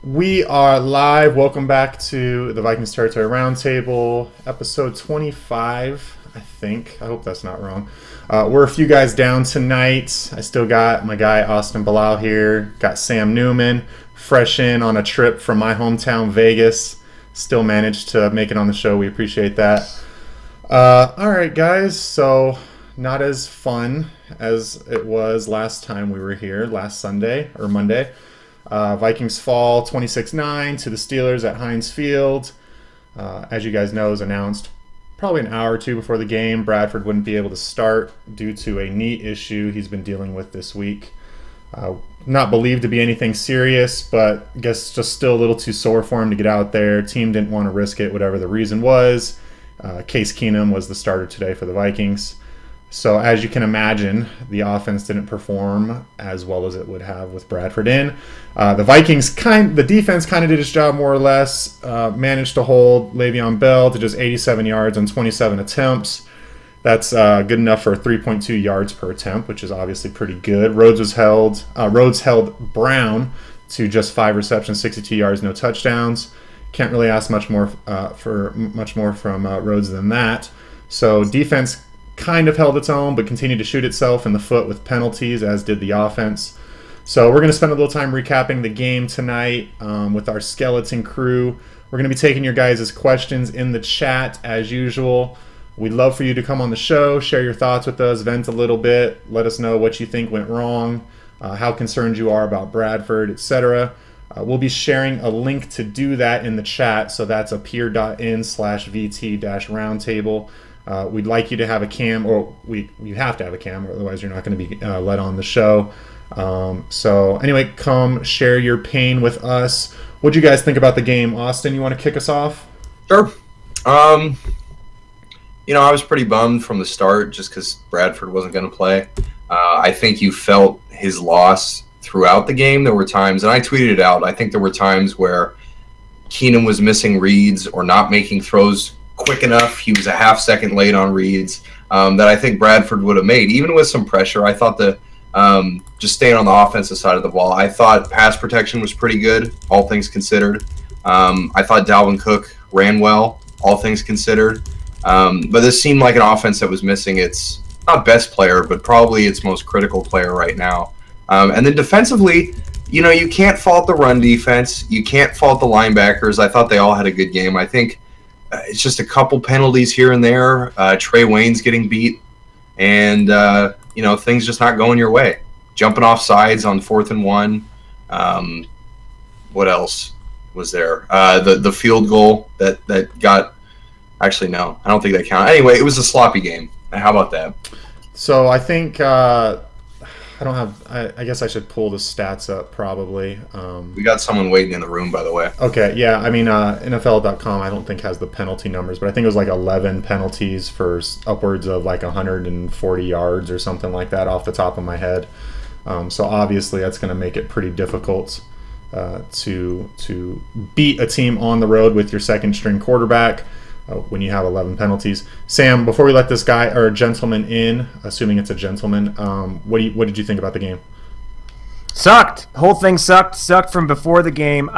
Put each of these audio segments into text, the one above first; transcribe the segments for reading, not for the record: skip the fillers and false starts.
We are live. Welcome back to the Vikings Territory Roundtable, episode 25, I think. I hope that's not wrong. We're a few guys down tonight. I still got my guy Austin Belisle here. Got Ham Neumann, fresh in on a trip from my hometown, Vegas. Still managed to make it on the show. We appreciate that. All right, guys. So not as fun as it was last time we were here, last Sunday or Monday. Vikings fall 26-9 to the Steelers at Heinz Field. As you guys know, it was announced probably an hour or two before the game. Bradford wouldn't be able to start due to a knee issue he's been dealing with this week. Not believed to be anything serious, but I guess just still a little too sore for him to get out there. Team didn't want to risk it, whatever the reason was. Case Keenum was the starter today for the Vikings. So as you can imagine, the offense didn't perform as well as it would have with Bradford in. The defense kind of did its job more or less. Managed to hold Le'Veon Bell to just 87 yards on 27 attempts. That's good enough for 3.2 yards per attempt, which is obviously pretty good. Rhodes held Brown to just 5 receptions, 62 yards, no touchdowns. Can't really ask much more from Rhodes than that. So defense kind of held its own, but continued to shoot itself in the foot with penalties, as did the offense. So we're going to spend a little time recapping the game tonight with our skeleton crew. We're going to be taking your guys' questions in the chat as usual. We'd love for you to come on the show, share your thoughts with us, vent a little bit, let us know what you think went wrong, how concerned you are about Bradford, etc. We'll be sharing a link to do that in the chat, so that's appear.in/VT-roundtable. We'd like you to have a cam, or you have to have a cam, or otherwise you're not going to be let on the show. So anyway, come share your pain with us. What do you guys think about the game? Austin, you want to kick us off? Sure. I was pretty bummed from the start just because Bradford wasn't going to play. I think you felt his loss throughout the game. There were times, and I tweeted it out, I think there were times where Keenum was missing reads or not making throws quick enough. He was a half second late on reads that I think Bradford would have made, even with some pressure. I thought just staying on the offensive side of the ball, I thought pass protection was pretty good, all things considered. I thought Dalvin Cook ran well, all things considered. But this seemed like an offense that was missing its, not best player, but probably its most critical player right now. And then defensively, you can't fault the run defense. You can't fault the linebackers. I thought they all had a good game. I think it's just a couple penalties here and there. Trae Waynes getting beat, and things just not going your way. Jumping off sides on 4th and 1. What else was there? The field goal that got. Actually, no, I don't think that counted. Anyway, it was a sloppy game. How about that? So I think I don't have. I guess I should pull the stats up probably. We got someone waiting in the room, by the way. Okay, yeah. I mean, NFL.com I don't think has the penalty numbers, but I think it was like 11 penalties for upwards of like 140 yards or something like that off the top of my head. So obviously that's going to make it pretty difficult to beat a team on the road with your second string quarterback. When you have 11 penalties. Sam, before we let this guy or gentleman in, assuming it's a gentleman, what did you think about the game? Sucked. Whole thing sucked. Sucked from before the game.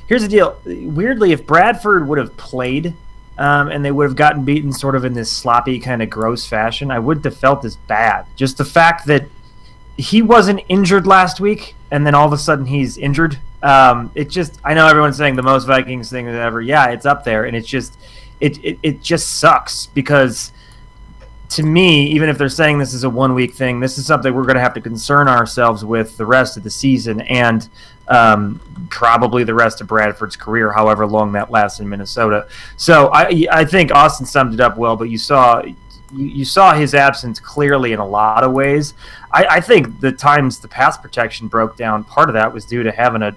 Here's the deal. Weirdly, if Bradford would have played and they would have gotten beaten sort of in this sloppy kind of gross fashion, I wouldn't have felt as bad. Just the fact that he wasn't injured last week and then all of a sudden he's injured. It just, I know everyone's saying the most Vikings thing ever. Yeah, it's up there, and it's just, it just sucks because to me, even if they're saying this is a 1 week thing, this is something we're going to have to concern ourselves with the rest of the season and probably the rest of Bradford's career, however long that lasts in Minnesota. So I think Austin summed it up well, but you saw his absence clearly in a lot of ways. I think the times the pass protection broke down, part of that was due to having a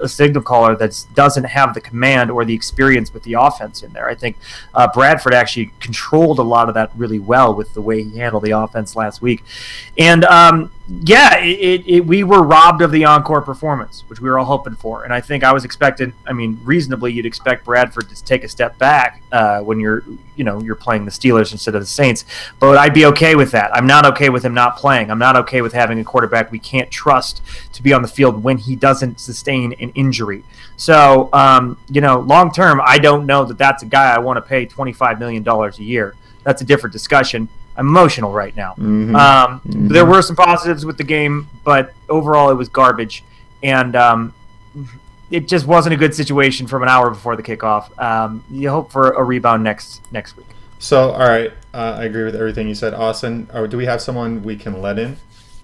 signal caller that doesn't have the command or the experience with the offense in there. I think Bradford actually controlled a lot of that really well with the way he handled the offense last week. And we were robbed of the encore performance, which we were all hoping for. And I think I was expecting, reasonably you'd expect Bradford to take a step back when you're playing the Steelers instead of the Saints. Waynes. But I'd be okay with that. I'm not okay with him not playing. I'm not okay with having a quarterback we can't trust to be on the field when he doesn't sustain an injury. So, long term, I don't know that that's a guy I want to pay $25 million a year. That's a different discussion. I'm emotional right now. There were some positives with the game, but overall it was garbage. And it just wasn't a good situation from an hour before the kickoff. You hope for a rebound next week. So, all right, I agree with everything you said, Austin. Do we have someone we can let in?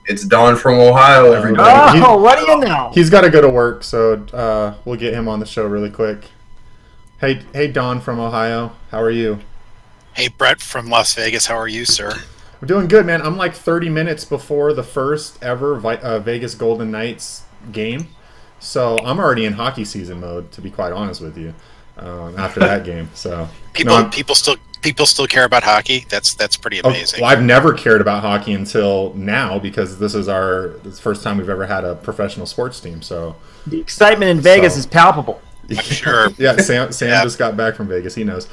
It's Don from Ohio, everybody. Oh, what do you know? He's got to go to work, so we'll get him on the show really quick. Hey, Don from Ohio, how are you? Hey, Brett from Las Vegas. How are you, sir? We're doing good, man. I'm like 30 minutes before the first ever Vegas Golden Knights game, so I'm already in hockey season mode, to be quite honest with you, after that game. So people still care about hockey. That's pretty amazing. Well, I've never cared about hockey until now because this is the first time we've ever had a professional sports team. So the excitement in Vegas is palpable. I'm sure. Yeah, Sam just got back from Vegas. He knows.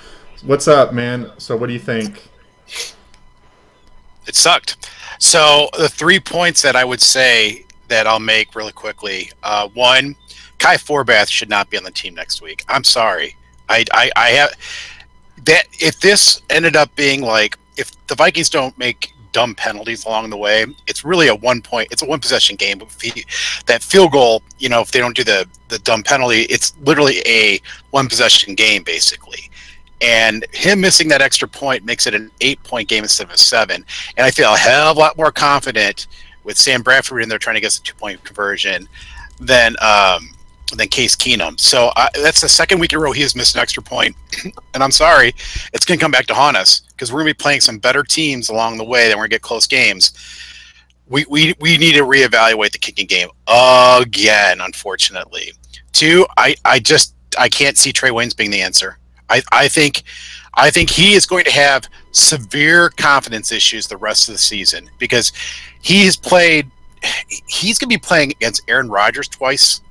What's up, man? So what do you think? It sucked. So the 3 points that I would say that I'll make really quickly. One, Kai Forbath should not be on the team next week. I'm sorry. I have that. If this ended up being like, if the Vikings don't make dumb penalties along the way, it's really a 1 point. It's a 1 possession game. That field goal, if they don't do the dumb penalty, it's literally a 1 possession game basically. And him missing that extra point makes it an 8-point game instead of a 7. And I feel a hell of a lot more confident with Sam Bradford in there trying to get the 2-point conversion than Case Keenum. So that's the second week in a row he has missed an extra point. And I'm sorry, it's going to come back to haunt us because we're going to be playing some better teams along the way. Then we're going to get close games. We need to reevaluate the kicking game again, unfortunately. 2, I can't see Trae Waynes being the answer. I think he is going to have severe confidence issues the rest of the season because he's going to be playing against Aaron Rodgers twice,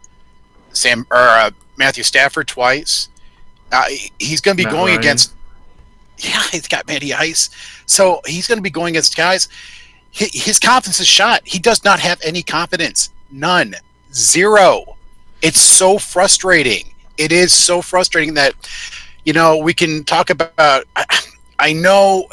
Matthew Stafford twice. He's going to be going against. Yeah, he's got Matty Ice, so he's going to be going against guys. His confidence is shot. He does not have any confidence. None. Zero. It's so frustrating. It is so frustrating that. We can talk about. I know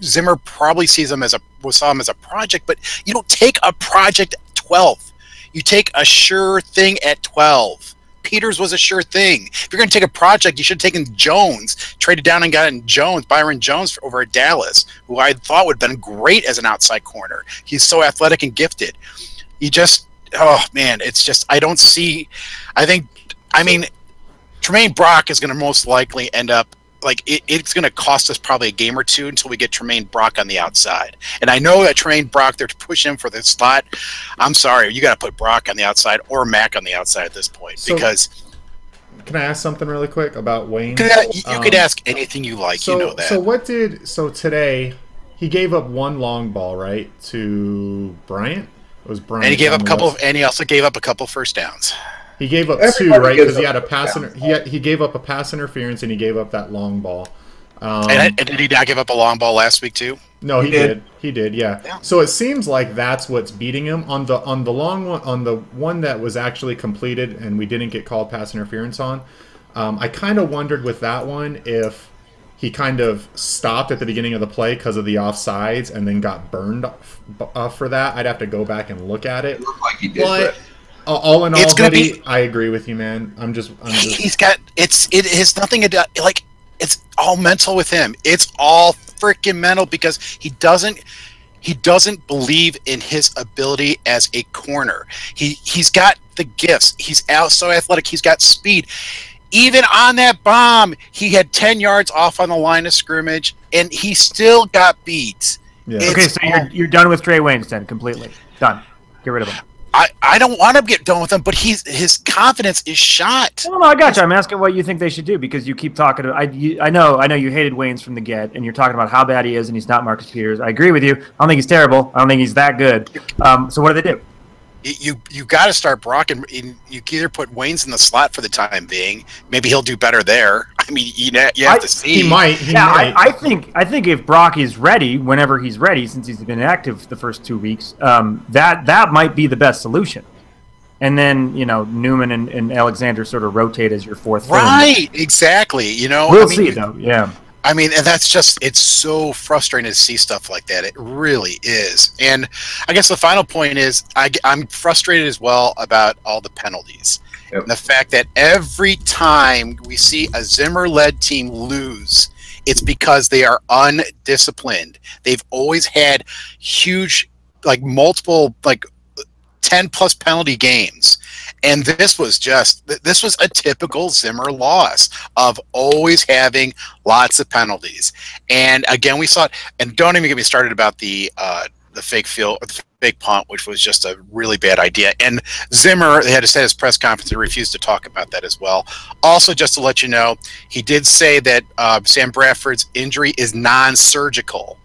Zimmer probably saw him as a project, but you don't take a project at 12. You take a sure thing at 12. Peters was a sure thing. If you're going to take a project, you should have taken Jones, traded down and gotten Byron Jones over at Dallas, who I thought would have been great as an outside corner. He's so athletic and gifted. It's just I don't see. Tremaine Brock is going to most likely end up it's going to cost us probably a game or two until we get Tremaine Brock on the outside. And I know that Tremaine Brock, they're to push him for the slot. I'm sorry, you got to put Brock on the outside or Mack on the outside at this point because. Can I ask something really quick about Wayne? You could ask anything you like. You know that. So today he gave up one long ball, right, to Bryant? It was Bryant. And he gave up and he also gave up a couple first downs. He gave up 2, right? Because he had a pass. He gave up a pass interference, and he gave up that long ball. And did he not give up a long ball last week too? No, he did. He did. Yeah. So it seems like that's what's beating him on the long one, on the one that was actually completed, and we didn't get called pass interference on. I kind of wondered with that one if he kind of stopped at the beginning of the play because of the offsides, and then got burned for that. I'd have to go back and look at it. It looked like he did. But all in all, Hoodie, I agree with you, man. He's got it has nothing to do, it's all mental with him. It's all freaking mental because he doesn't believe in his ability as a corner. He's got the gifts. He's so athletic. He's got speed. Even on that bomb, he had 10 yards off on the line of scrimmage, and he still got beat. Yeah. Okay, so you're done with Trae Waynes then, completely done. Get rid of him. I don't want to get done with him, but his confidence is shot. No, I got you. I'm asking what you think they should do because you keep talking. I know you hated Waynes from the get, and you're talking about how bad he is, and he's not Marcus Peters. I agree with you. I don't think he's terrible. I don't think he's that good. So what do they do? you got to start Brock, and you either put Waynes in the slot for the time being. Maybe he'll do better there. I mean, you have to see. He might. I think if Brock is ready, whenever he's ready, since he's been active the first 2 weeks, that might be the best solution. And then Neumann and Alexander sort of rotate as your fourth. Right, exactly. We'll see though. Yeah. I mean, and it's so frustrating to see stuff like that. It really is. And I guess the final point is I'm frustrated as well about all the penalties. Yep. And the fact that every time we see a Zimmer-led team lose, it's because they are undisciplined. They've always had huge, multiple, 10-plus penalty games. And this was a typical Zimmer loss of always having lots of penalties. And again, we saw it. And don't even get me started about the fake field, the fake punt, which was just a really bad idea. And Zimmer, they had to say his press conference, he refused to talk about that as well. Also, just to let you know, he did say that Sam Bradford's injury is non-surgical.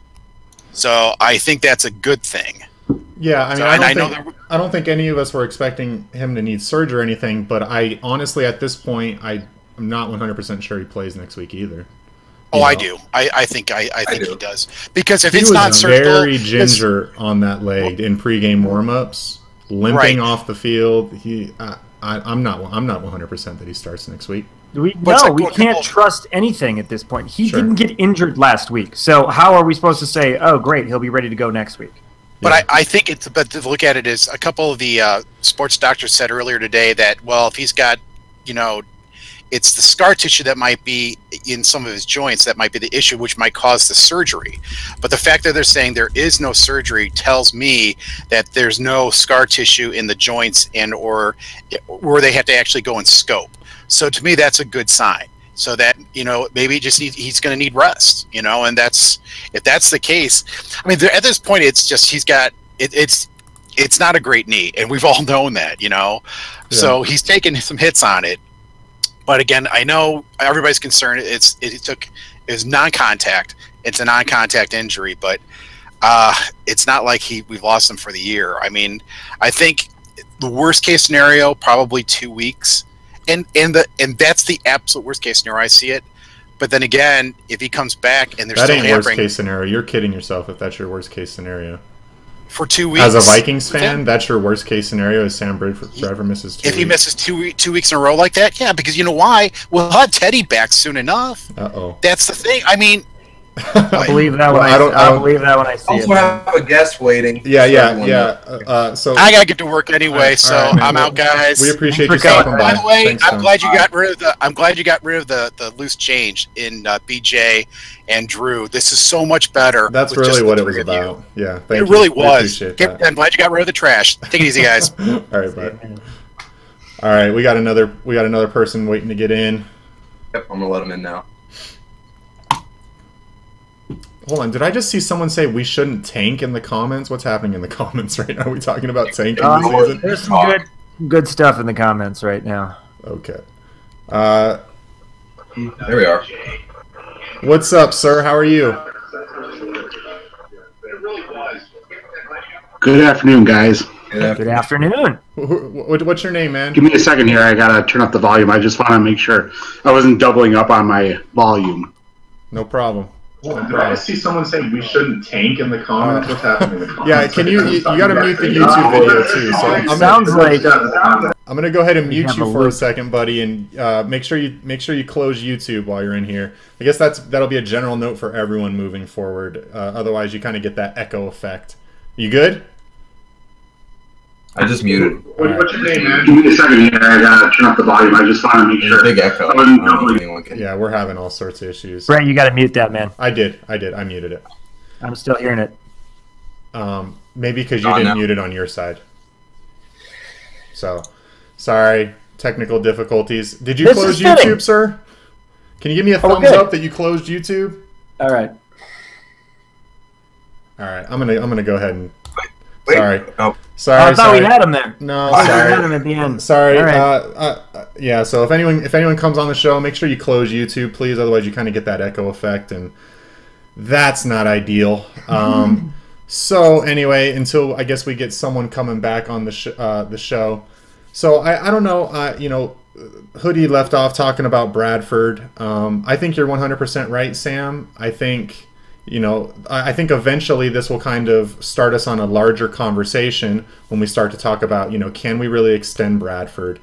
So I think that's a good thing. Yeah, I mean, I don't think any of us were expecting him to need surgery or anything, but I honestly, at this point, I'm not 100% sure he plays next week either. I do. I think he does, because if it's not surgical, very ginger on that leg in pregame warmups, limping off the field. I'm not 100% that he starts next week. We can't trust anything at this point. He didn't get injured last week, so how are we supposed to say, oh, great, he'll be ready to go next week? But I think but to look at it is a couple of the sports doctors said earlier today that, well, if he's got, it's the scar tissue that might be in some of his joints that might be the issue, which might cause the surgery. But the fact that they're saying there is no surgery tells me that there's no scar tissue in the joints or they have to actually go and scope. So to me, that's a good sign. So that, maybe he's going to need rest, and if that's the case, I mean, at this point, it's just, it's not a great knee, and we've all known that, so he's taken some hits on it. But again, I know everybody's concerned. It was non-contact. It's a non-contact injury, but it's not like we've lost him for the year. I mean, I think the worst case scenario, probably 2 weeks. And that's the absolute worst case scenario. I see it, but then again, if he comes back and there's that still ain't hampering, worst case scenario. You're kidding yourself if that's your worst case scenario. For 2 weeks, as a Vikings fan, that's your worst case scenario. Is Sam Bradford misses 2 weeks? If he misses 2 weeks in a row like that, yeah, because you know why? We'll have Teddy back soon enough. That's the thing. I mean. I believe that when I believe that when I see it. Also have a guest waiting. Yeah. So I gotta get to work anyway, so right, I'm out, guys. We appreciate you stopping by. By the way, thanks, I'm glad you got rid of the loose change in BJ and Drew. This is so much better. That's really what it was about. Yeah, thank you. It really was. I'm glad you got rid of the trash. Take it easy, guys. All right, bud. All right, we got another person waiting to get in. Yep, I'm gonna let him in now. Hold on, did I just see someone say we shouldn't tank in the comments? What's happening in the comments right now? Are we talking about tanking this season? There's some good stuff in the comments right now. Okay. There we are. What's up, sir? How are you? Good afternoon, guys. Good afternoon. What's your name, man? Give me a second here. I got to turn up the volume. I just want to make sure I wasn't doubling up on my volume. No problem. Did I see someone say we shouldn't tank in the comments? What's happening in the comments? Yeah, can you got to mute the YouTube video too. So I'm gonna go ahead and mute you for a second, buddy, and make sure you close YouTube while you're in here. I guess that'll be a general note for everyone moving forward. Otherwise, you kind of get that echo effect. You good? I just muted. What's your name, man? Give me a second here. I gotta turn up the volume. I just want to make sure. Big echo. Yeah, we're having all sorts of issues. Brent, you got to mute that, man. I did. I muted it. I'm still hearing it. Maybe because you didn't mute it on your side. So, sorry, technical difficulties. Did you close YouTube, sir? Can you give me a thumbs up that you closed YouTube? All right. All right. I'm gonna go ahead and. Wait. Sorry. Oh. Sorry. I thought we had him there. No, sorry. We had him at the end. Sorry. Right. Yeah. So if anyone comes on the show, make sure you close YouTube, please. Otherwise, you kind of get that echo effect, and that's not ideal. So anyway, until I guess we get someone coming back on the show. So I don't know. Hoodie left off talking about Bradford. I think you're 100% right, Sam. I think eventually this will kind of start us on a larger conversation when we start to talk about, can we really extend Bradford?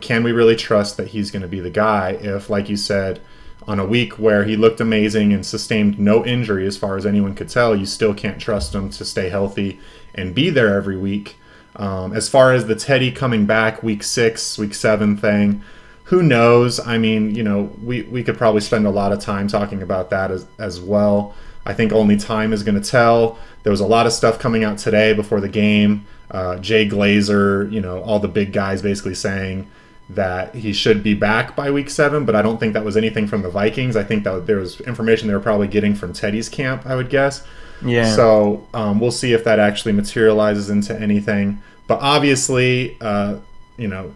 Can we really trust that he's going to be the guy if, like you said, on a week where he looked amazing and sustained no injury as far as anyone could tell, you still can't trust him to stay healthy and be there every week. As far as the Teddy coming back week 6, week 7 thing, who knows? I mean, we could probably spend a lot of time talking about that as well. I think only time is going to tell. There was a lot of stuff coming out today before the game. Jay Glazer, all the big guys basically saying that he should be back by week 7, but I don't think that was anything from the Vikings. I think that there was information they were probably getting from Teddy's camp, I would guess. Yeah. So we'll see if that actually materializes into anything. But obviously,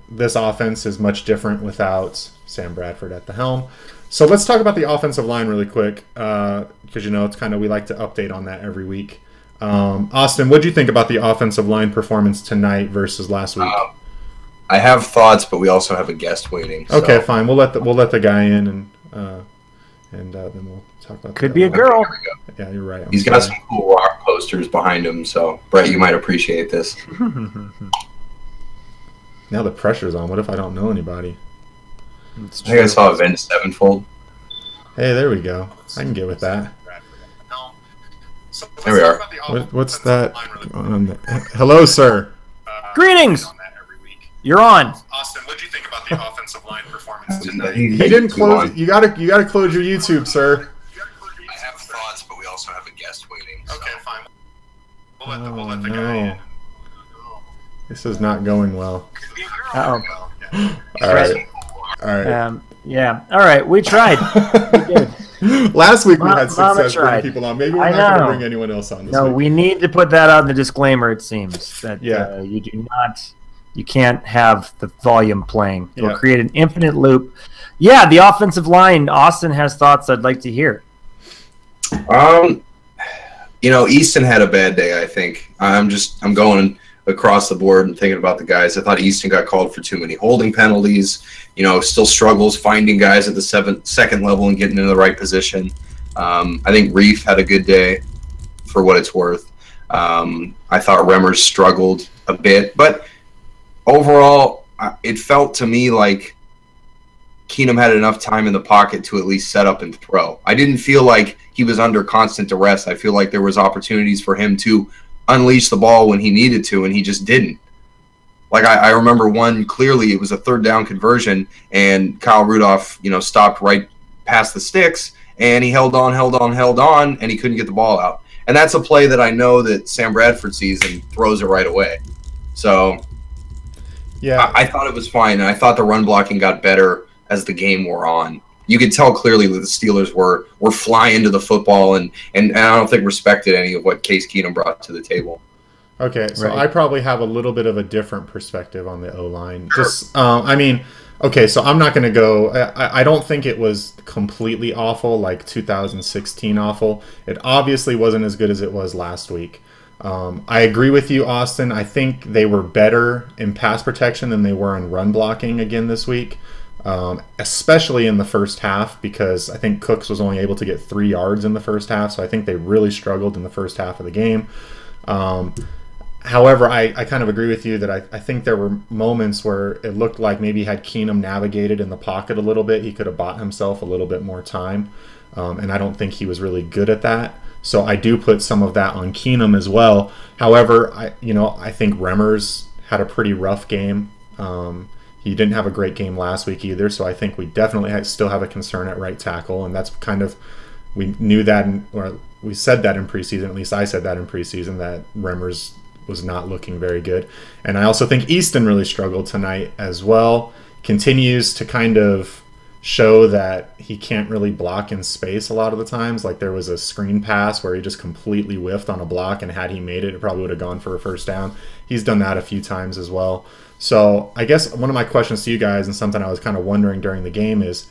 this offense is much different without Sam Bradford at the helm. So let's talk about the offensive line really quick, because it's kind of, we like to update on that every week. Austin, what do you think about the offensive line performance tonight versus last week? I have thoughts, but we also have a guest waiting. So. Okay, fine. We'll let the guy in, and then we'll talk about. Could be a girl. Yeah, you're right. He's got some cool rock posters behind him, so Brett, you might appreciate this. Now the pressure's on. What if I don't know anybody? I think I saw Avenged Sevenfold. Hey, there we go. I can get with that. There we are. What's that? Hello, sir. Greetings. You're on. Austin, what do you think about the offensive line performance tonight? He didn't close. You gotta close your YouTube, sir. I have thoughts, but we also have a guest waiting. So. Okay, fine. We'll let the guy in. This is not going well. Uh-oh. All right. Yeah. All right. We tried. We did. Last week we had success tried. bringing people on. Maybe we're not going to bring anyone else on this week. We need to put that on the disclaimer, it seems. That you can't have the volume playing. It will create an infinite loop. Yeah, the offensive line, Austin has thoughts I'd like to hear. Easton had a bad day, I think. I'm going across the board and thinking about the guys. I thought Easton got called for too many holding penalties. Still struggles finding guys at the second level and getting into the right position. I think Reef had a good day for what it's worth. I thought Remmers struggled a bit, but overall, it felt to me like Keenum had enough time in the pocket to at least set up and throw. I didn't feel like he was under constant duress. I feel like there was opportunities for him to unleash the ball when he needed to, and he just didn't. Like I remember one clearly, it was a third down conversion, and Kyle Rudolph, stopped right past the sticks, and he held on, and he couldn't get the ball out. And that's a play that I know that Sam Bradford sees and throws it right away. So yeah, I thought it was fine. And I thought the run blocking got better as the game wore on. You could tell clearly that the Steelers were flying to the football and I don't think respected any of what Case Keenum brought to the table. Okay, so Right. I probably have a little bit of a different perspective on the O-line. Okay, so I'm not going to go. I don't think it was completely awful, like 2016 awful. It obviously wasn't as good as it was last week. I agree with you, Austin. I think they were better in pass protection than they were in run blocking again this week, especially in the first half, because I think Cooks was only able to get 3 yards in the first half, so I think they really struggled in the first half of the game. However, I kind of agree with you that I think there were moments where it looked like maybe had Keenum navigated in the pocket a little bit, he could have bought himself a little bit more time, and I don't think he was really good at that. So I do put some of that on Keenum as well. However, I think Remmers had a pretty rough game. He didn't have a great game last week either, so I think we definitely still have a concern at right tackle, and that's kind of, we knew that, or we said that in preseason, at least I said that in preseason, that Remmers was not looking very good. And I also think Easton really struggled tonight as well. Continues to kind of show that he can't really block in space a lot of the times. Like there was a screen pass where he just completely whiffed on a block, and had he made it, it probably would have gone for a first down. He's done that a few times as well. So I guess one of my questions to you guys, and something I was kind of wondering during the game, is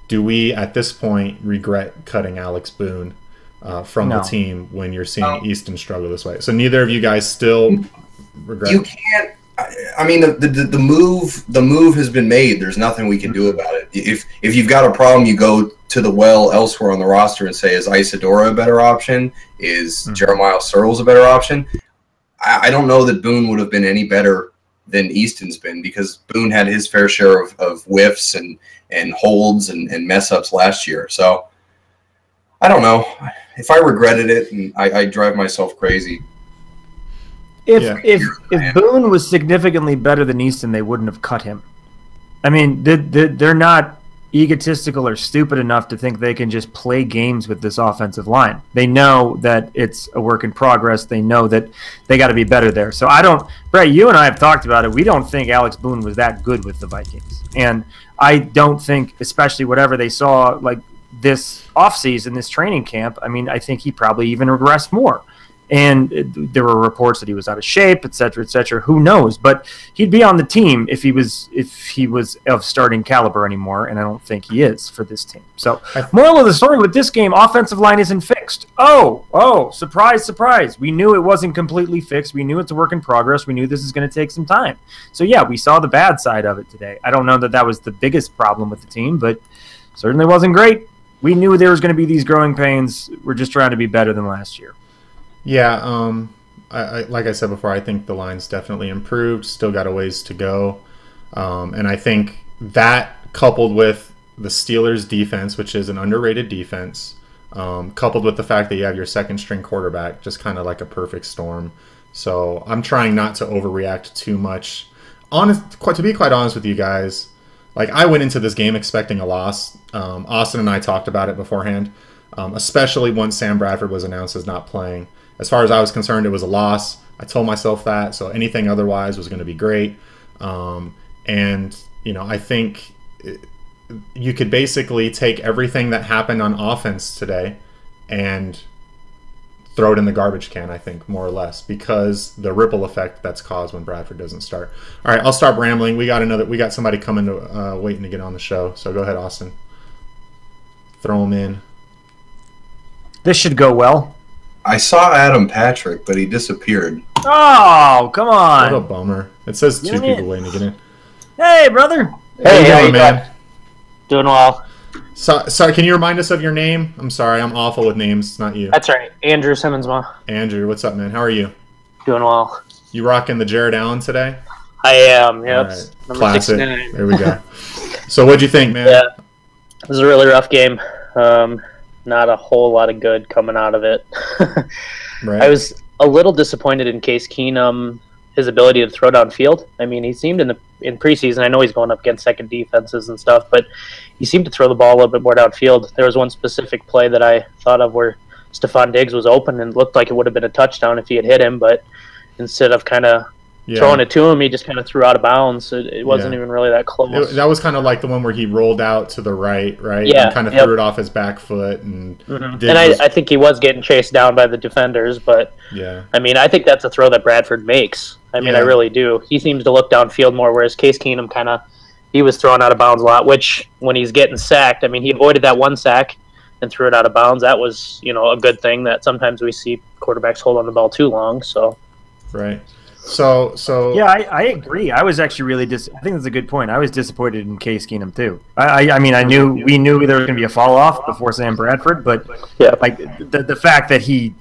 do we at this point regret cutting Alex Boone? from the team when you're seeing Easton struggle this way. So neither of you guys still regret. You can't. I mean, the move has been made. There's nothing we can do about it. If you've got a problem, you go to the well elsewhere on the roster and say, is Isadora a better option? Is Jeremiah Searles a better option? I don't know that Boone would have been any better than Easton's been, because Boone had his fair share of whiffs and holds and mess ups last year. So I don't know if I regretted it, and I drive myself crazy. If Boone was significantly better than Easton, they wouldn't have cut him. I mean, they're not egotistical or stupid enough to think they can just play games with this offensive line. They know that it's a work in progress. They know that they got to be better there. So Brett, you and I have talked about it. We don't think Alex Boone was that good with the Vikings. And I don't think, especially whatever they saw like this offseason, this training camp, I mean, I think he probably even regressed more. And there were reports that he was out of shape, et cetera, et cetera. Who knows? But he'd be on the team if he was of starting caliber anymore, and I don't think he is for this team. So, moral of the story with this game: offensive line isn't fixed. Oh, surprise, surprise! We knew it wasn't completely fixed. We knew it's a work in progress. We knew this is going to take some time. So yeah, we saw the bad side of it today. I don't know that was the biggest problem with the team, but certainly wasn't great. We knew there was going to be these growing pains. We're just trying to be better than last year. Yeah, like I said before, I think the line's definitely improved. Still got a ways to go. And I think that, coupled with the Steelers' defense, which is an underrated defense, coupled with the fact that you have your second-string quarterback, just kind of like a perfect storm. So I'm trying not to overreact too much. To be quite honest with you guys, like, I went into this game expecting a loss. Austin and I talked about it beforehand, especially once Sam Bradford was announced as not playing. As far as I was concerned, it was a loss. I told myself that, so anything otherwise was going to be great. And, I think you could basically take everything that happened on offense today and throw it in the garbage can, I think, more or less, because the ripple effect that's caused when Bradford doesn't start. All right, I'll stop rambling. We got somebody coming to waiting to get on the show, so go ahead, Austin. Throw them in. This should go well. I saw Adam Patrick, but he disappeared. Oh, come on. What a bummer. It says two people waiting to get in. Hey, brother. Hey, how you doing, man? Doing well. Sorry, can you remind us of your name? I'm sorry, I'm awful with names. It's not you. That's right. Andrew Simmonsma. Andrew, what's up, man? How are you? Doing well. You rocking the Jared Allen today? I am, yep. Right. Number Classic. 69. There we go. So what'd you think, man? Yeah, it was a really rough game. Not a whole lot of good coming out of it. Right. I was a little disappointed in Case Keenum, his ability to throw downfield. I mean, he seemed in preseason, I know he's going up against second defenses and stuff, but he seemed to throw the ball a little bit more downfield. There was one specific play that I thought of where Stephon Diggs was open and looked like it would have been a touchdown if he had hit him, but instead of kind of throwing it to him, he just kind of threw out of bounds. It wasn't even really that close. That was kind of like the one where he rolled out to the right? Yeah. And kind of threw it off his back foot. And I think he was getting chased down by the defenders, but I mean, I think that's a throw that Bradford makes. I mean, I really do. He seems to look downfield more, whereas Case Keenum he was thrown out of bounds a lot, which when he's getting sacked, I mean, he avoided that one sack and threw it out of bounds. That was, a good thing that sometimes we see quarterbacks hold on the ball too long. So. Right. So yeah, I agree. I was actually really I think that's a good point. I was disappointed in Case Keenum too. I mean, we knew there was going to be a fall off before Sam Bradford, but like the fact that he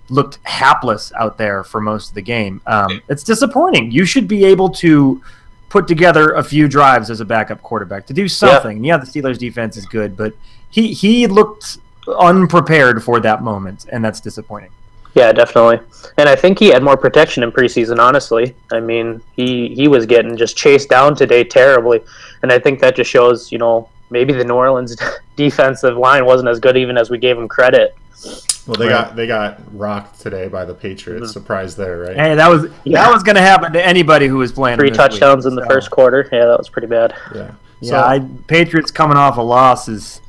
looked hapless out there for most of the game, it's disappointing. You should be able to put together a few drives as a backup quarterback to do something. Yeah, the Steelers defense is good, but he looked unprepared for that moment, and that's disappointing. Yeah, definitely. And I think he had more protection in preseason, honestly. I mean, he was getting just chased down today terribly. And I think that just shows, maybe the New Orleans defensive line wasn't as good even as we gave them credit. Well, they got rocked today by the Patriots. Surprise there, right? Hey, that was going to happen to anybody who was playing. 3 touchdowns in the first quarter. Yeah, that was pretty bad. Yeah. Yeah, Patriots coming off a loss is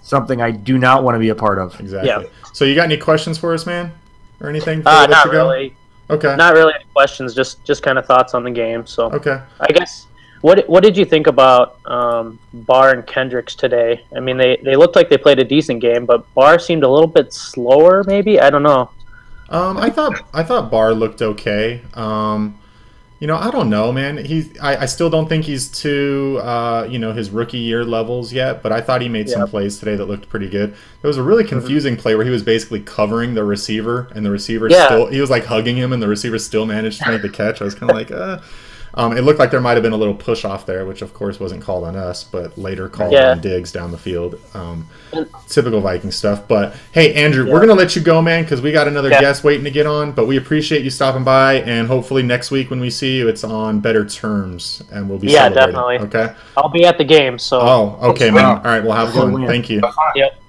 something I do not want to be a part of. Exactly. Yeah. So you got any questions for us, man? Or anything? Not really. Okay. Not really any questions. Just kind of thoughts on the game. So okay. I guess What did you think about Barr and Kendricks today? I mean, they looked like they played a decent game, but Barr seemed a little bit slower. Maybe, I don't know. I thought Barr looked okay. I don't know, man. I still don't think he's to his rookie year levels yet, but I thought he made some plays today that looked pretty good. There was a really confusing play where he was basically covering the receiver, and the receiver he was like hugging him, and the receiver still managed to make the catch. I was kind of like, it looked like there might have been a little push off there, which of course wasn't called on us, but later called on Diggs down the field. Typical Viking stuff. But hey, Andrew, we're going to let you go, man, because we got another guest waiting to get on. But we appreciate you stopping by, and hopefully next week when we see you, it's on better terms, and we'll be celebrating. Definitely. Okay? I'll be at the game. So. Oh, okay, man. All right, we'll have fun. Thank you. Yep.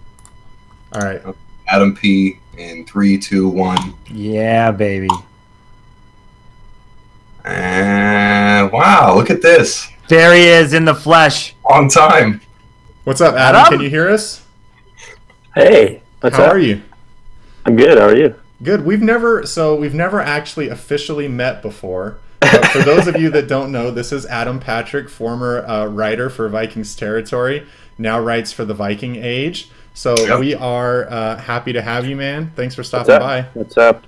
All right. Adam P. in 3, 2, 1. Yeah, baby. Wow, look at this. There he is in the flesh. On time. What's up, Adam? Can you hear us? Hey, what's up? How are you? I'm good. How are you? Good. We've never actually officially met before. For those of you that don't know, this is Adam Patrick, former writer for Vikings Territory, now writes for the Viking Age. So we are happy to have you, man. Thanks for stopping by. What's up?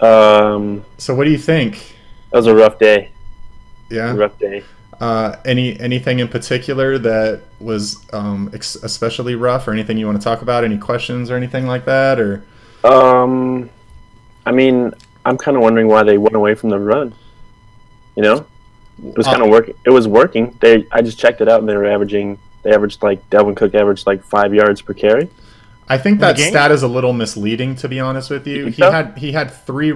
So what do you think? That was a rough day. Yeah. Rough day. Anything in particular that was especially rough, or anything you want to talk about? Any questions or anything like that, or? I mean, I'm kind of wondering why they went away from the run. You know, it was kind of working. It was working. I just checked it out, and they averaged like Dalvin Cook averaged like 5 yards per carry. I think that stat is a little misleading, to be honest with you. He had 3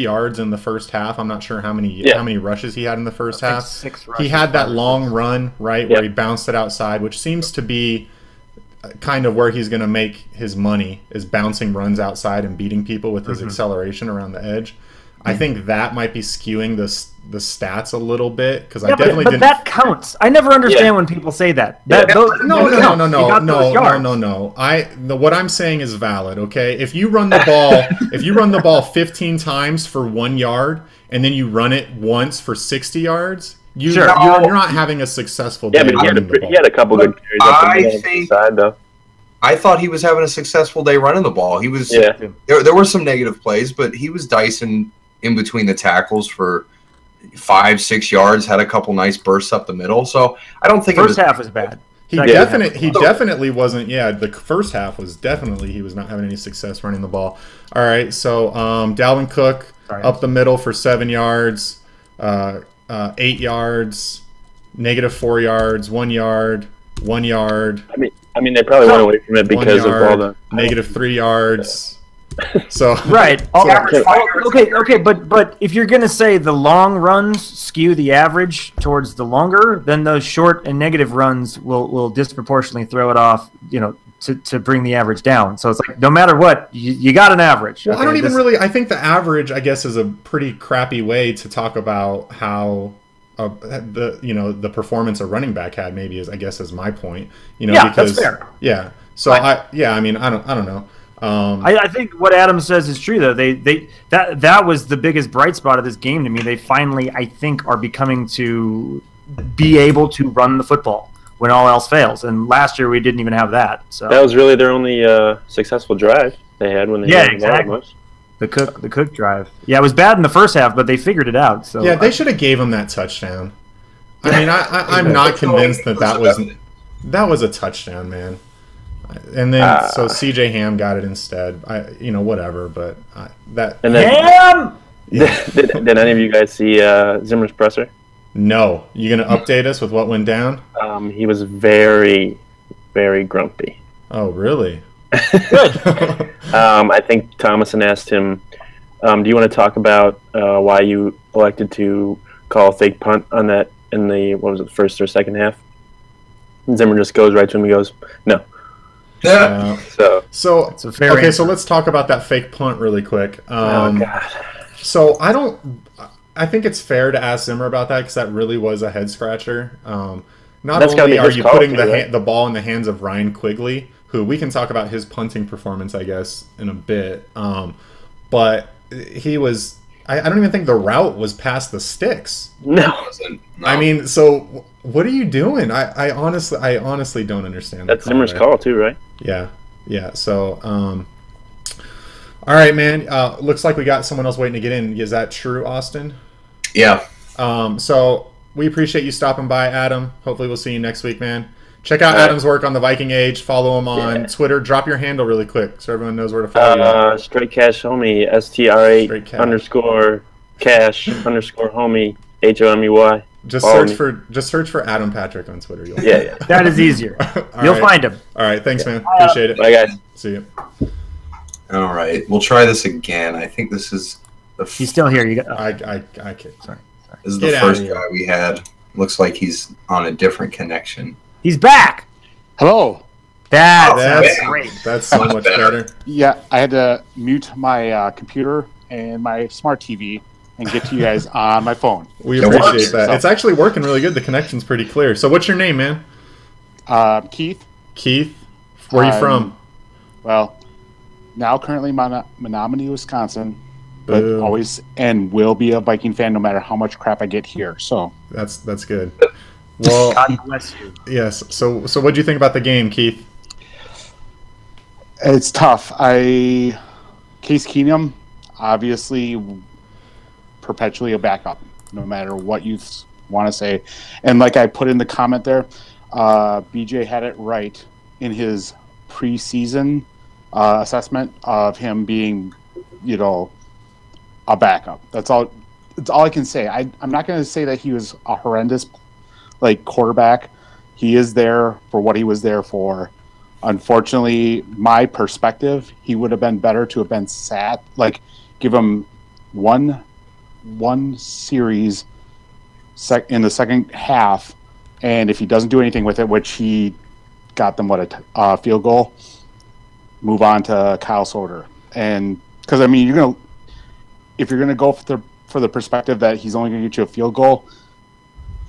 yards in the first half. I'm not sure how many rushes he had in the first half. 6 rushes. He had that long run, right, where he bounced it outside, which seems to be kind of where he's going to make his money, is bouncing runs outside and beating people with his acceleration around the edge. I think that might be skewing the stats a little bit, because I definitely didn't. But that counts. I never understand when people say that. No. What I'm saying is valid. Okay, if you run the ball 15 times for 1 yard, and then you run it once for 60 yards, you're not having a successful day. Yeah, but he had a couple good carries up the side, though. I thought he was having a successful day running the ball. He was. Yeah. There were some negative plays, but he was dicing in between the tackles for 5-6 yards. Had a couple nice bursts up the middle. So I don't think first half was bad. He definitely wasn't. Yeah, the first half was definitely he was not having any success running the ball. All right, so Dalvin Cook up the middle for 7 yards, 8 yards, -4 yards, 1 yard, 1 yard. I mean, they probably went away from it because of all the -3 yards. So right. Okay, but if you're gonna say the long runs skew the average towards the longer, then those short and negative runs will disproportionately throw it off. To bring the average down. So it's like no matter what, you got an average. Well, okay, I think the average, I guess, is a pretty crappy way to talk about how. The performance a running back had, maybe, is my point. Because, that's fair. Yeah. So I don't know. I think what Adam says is true, though. That was the biggest bright spot of this game to me. They finally, I think, are becoming to be able to run the football when all else fails. And last year we didn't even have that. So that was really their only successful drive they had when they exactly. The Cook drive. Yeah, it was bad in the first half, but they figured it out. So yeah, they should have gave him that touchdown. I mean, I'm not convinced that was a touchdown, man. And then so CJ Ham got it instead. Whatever. But Ham. Did any of you guys see Zimmer's presser? No. You gonna update us with what went down? He was very, very grumpy. Oh, really? Good. I think Thomason asked him, do you want to talk about why you elected to call a fake punt on that in the, first or second half? And Zimmer just goes right to him and goes, no. So it's a fair answer. So let's talk about that fake punt really quick. Oh, God. So I think it's fair to ask Zimmer about that, because that really was a head-scratcher. Not only are you putting the ball in the hands of Ryan Quigley, who we can talk about his punting performance, I guess, in a bit. But he was I don't even think the route was past the sticks. No. No. I mean, so what are you doing? I honestly don't understand. That's Zimmer's call too, right? Yeah. So, all right, man. Looks like we got someone else waiting to get in. Is that true, Austin? Yeah. So we appreciate you stopping by, Adam. Hopefully we'll see you next week, man. Check out Adam's work on the Viking Age. Follow him on Twitter. Drop your handle really quick so everyone knows where to follow you. Straight Cash Homie, STRA _cash _ homie, HOMEY. Just search for Adam Patrick on Twitter. Yeah. That is easier. You'll find him. All right, thanks, man. Appreciate it. Bye, guys. See you. All right, we'll try this again. I think this is the. He's still here. You got. I kid. Sorry. This is the first guy we had. Looks like he's on a different connection. He's back. Hello. That's great. That's so much better. Yeah, I had to mute my computer and my smart TV and get to you guys on my phone. We appreciate that. It's actually working really good. The connection's pretty clear. So what's your name, man? Keith. Keith? Where are you from? Well, now currently Menominee, Wisconsin, but always and will be a Viking fan no matter how much crap I get here. So that's good. Well, God bless you. Yes. So what do you think about the game, Keith? It's tough. Case Keenum, obviously, perpetually a backup, no matter what you want to say. And like I put in the comment there, BJ had it right in his preseason assessment of him being, a backup. That's all I can say. I'm not going to say that he was a horrendous quarterback. He is there for what he was there for. Unfortunately, my perspective, he would have been better to have been sat, give him one series in the second half, and if he doesn't do anything with it, which he got them a field goal, move on to Kyle Sloter. And because if you're gonna go for the perspective that he's only gonna get you a field goal,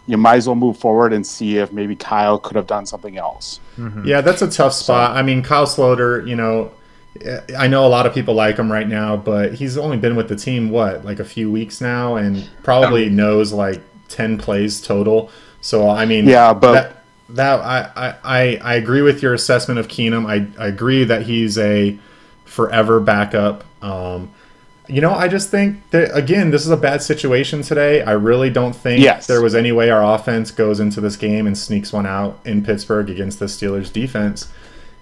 you might as well move forward and see if maybe Kyle could have done something else. Mm-hmm. Yeah, that's a tough spot. I mean, Kyle Sloter, I know a lot of people like him right now, but he's only been with the team, a few weeks now, and probably knows 10 plays total. So, I mean, yeah, but I agree with your assessment of Keenum. I agree that he's a forever backup. I just think that, again, this is a bad situation today. I really don't think there was any way our offense goes into this game and sneaks one out in Pittsburgh against the Steelers defense,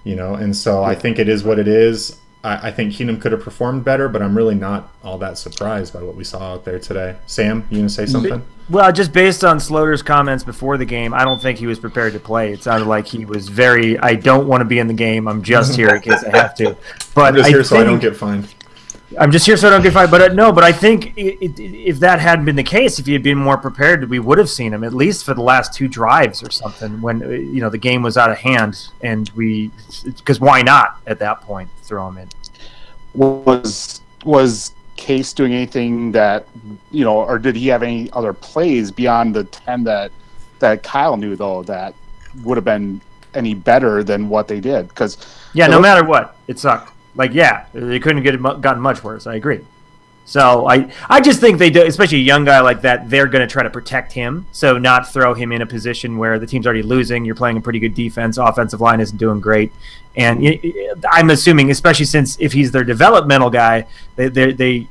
and so I think it is what it is. I think Keenum could have performed better, but I'm really not all that surprised by what we saw out there today. Sam, you going to say something? Well, just based on Sloter's comments before the game, I don't think he was prepared to play. It sounded like he was I don't want to be in the game. I'm just here in case I have to. But I'm just here so I don't get fined. I'm just here so I don't get fined. But I think if that hadn't been the case, if he had been more prepared, we would have seen him at least for the last 2 drives or something when the game was out of hand, and because why not at that point throw him in? Was Case doing anything that or did he have any other plays beyond the 10 that Kyle knew though that would have been any better than what they did? Because no matter what, it sucked. They couldn't gotten much worse. I agree. So I just think they do, especially a young guy like that, they're going to try to protect him, so not throw him in a position where the team's already losing. You're playing a pretty good defense. Offensive line isn't doing great. And I'm assuming, especially since if he's their developmental guy, they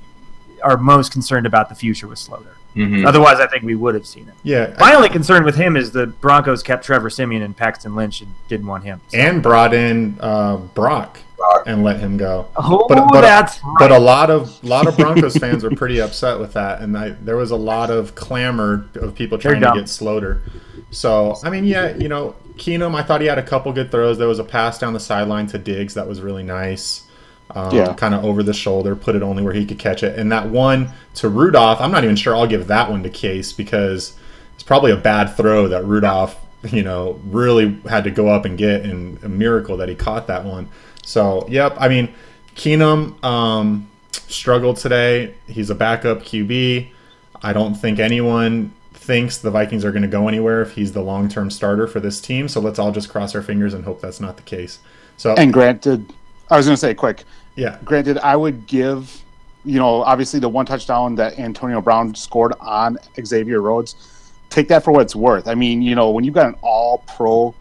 are most concerned about the future with Sloter. Mm-hmm. Otherwise, I think we would have seen him. Yeah. My only concern with him is the Broncos kept Trevor Siemian and Paxton Lynch and didn't want him. So. And brought in Brock and let him go. Oh, that's right. But a lot of Broncos fans were pretty upset with that, and there was a lot of clamor of people trying to get Sloter. So, I mean, Keenum, I thought he had a couple good throws. There was a pass down the sideline to Diggs that was really nice. Kind of over the shoulder, put it only where he could catch it. And that one to Rudolph, I'm not even sure I'll give that one to Case because it's probably a bad throw that Rudolph, really had to go up and get, and a miracle that he caught that one. So, yep, I mean, Keenum struggled today. He's a backup QB. I don't think anyone thinks the Vikings are going to go anywhere if he's the long-term starter for this team. So let's all just cross our fingers and hope that's not the case. So, and granted, I was going to say quick. Yeah. Granted, I would give obviously the one touchdown that Antonio Brown scored on Xavier Rhodes, take that for what it's worth. I mean, when you've got an all-pro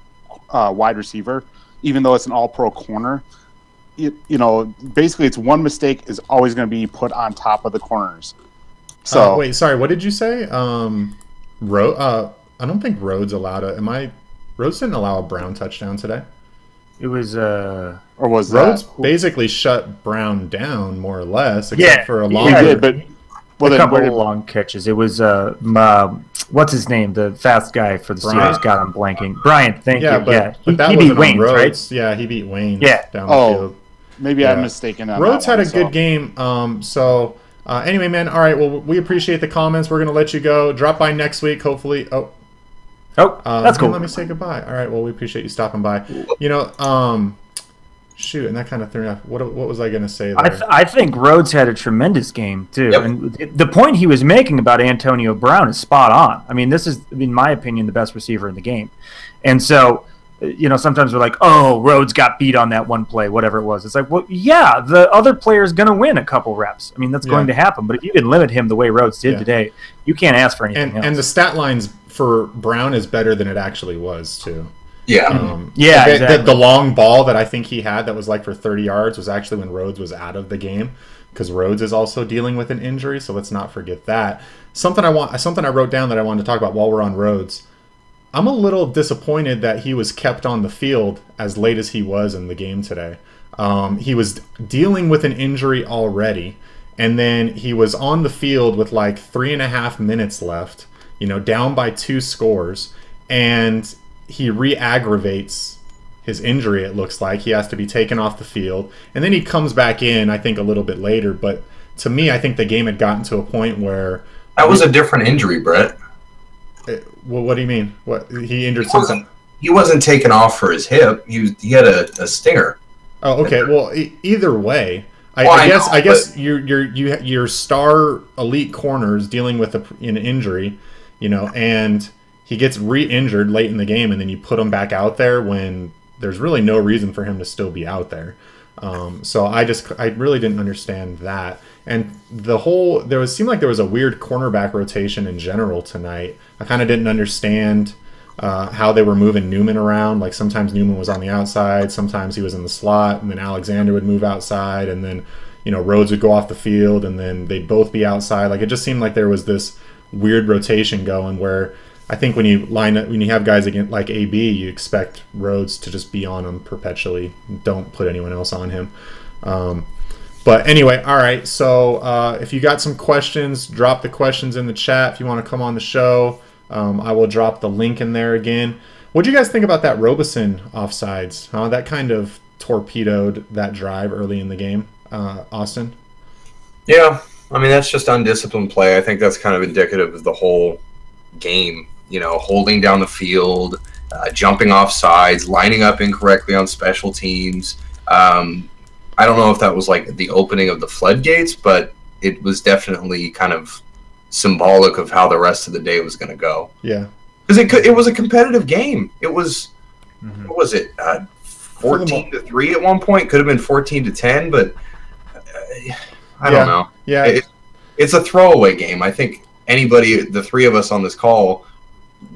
wide receiver, even though it's an all-pro corner, basically it's one mistake is always going to be put on top of the corners. So wait, sorry, what did you say? I don't think Rhodes allowed Rhodes didn't allow a Brown touchdown today. It was or was Rhodes that, basically shut Brown down more or less, Yeah, for a he long. he did, but a couple of long catches. It was what's his name? The fast guy for the Steelers. God, I'm blanking. Brian, thank you. But that he wasn't beat Waynes, on Rhodes. right? Yeah, he beat Waynes. Yeah. Down the field. Maybe I'm mistaken on Rhodes that had a good game. Anyway, man. All right. Well, we appreciate the comments. We're gonna let you go. Drop by next week, hopefully. That's cool. Let me say goodbye. All right. Well, we appreciate you stopping by. Shoot, and that kind of threw me off. What was I gonna say there? I think Rhodes had a tremendous game too, Yep. and the point he was making about Antonio Brown is spot on. I mean, this is, in my opinion, the best receiver in the game, and so. Sometimes we're like, oh, Rhodes got beat on that one play, whatever it was. It's like, well, yeah, the other player is going to win a couple reps. I mean, that's going to happen. But if you can limit him the way Rhodes did today, you can't ask for anything else. And the stat lines for Brown is better than it actually was, too. Yeah. Exactly. The long ball that I think he had that was like for 30 yards was actually when Rhodes was out of the game, because Rhodes is also dealing with an injury, so let's not forget that. Something I wrote down that I wanted to talk about while we're on Rhodes. I'm a little disappointed that he was kept on the field as late as he was in the game today. He was dealing with an injury already, and then he was on the field with like 3.5 minutes left, down by 2 scores, and he re-aggravates his injury, it looks like. He has to be taken off the field, and then he comes back in, I think, a little bit later. But to me, I think the game had gotten to a point where... That was a different injury, Brett. Well, what do you mean? What, he injured something? He wasn't taken off for his hip. He had a stinger. Oh, okay. Well, either way, I guess your star elite corner is dealing with an injury, and he gets re-injured late in the game, and then you put him back out there when there's really no reason for him to still be out there. So I really didn't understand that. And seemed like there was a weird cornerback rotation in general tonight. I kind of didn't understand how they were moving Neumann around. Like sometimes Neumann was on the outside, sometimes he was in the slot, and then Alexander would move outside, and then Rhodes would go off the field, and then they'd both be outside. Like it just seemed like there was this weird rotation going where I think when you have guys against like AB, you expect Rhodes to just be on him perpetually. Don't put anyone else on him. But anyway, all right. So if you got some questions, drop the questions in the chat. If you want to come on the show, I will drop the link in there again. What do you guys think about that Robeson offsides? That kind of torpedoed that drive early in the game, Austin? Yeah, I mean, that's just undisciplined play. I think that's kind of indicative of the whole game. Holding down the field, jumping off sides, lining up incorrectly on special teams. I don't know if that was like the opening of the floodgates, but it was definitely kind of symbolic of how the rest of the day was going to go. Yeah, because it was a competitive game. It was what was it, 14-3 at one point? Could have been 14-10, but I don't know. Yeah, it's a throwaway game. I think anybody, the three of us on this call,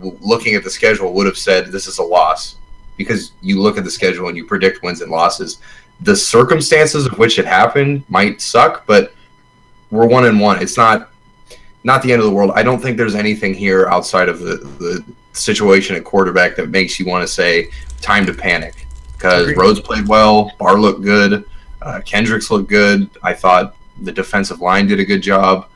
looking at the schedule, would have said this is a loss, because you look at the schedule and you predict wins and losses. The circumstances of which it happened might suck, but we're 1-1. It's not the end of the world. I don't think there's anything here outside of the situation at quarterback that makes you want to say time to panic, because Rhodes played well, Barr looked good, Kendricks looked good. I thought the defensive line did a good job.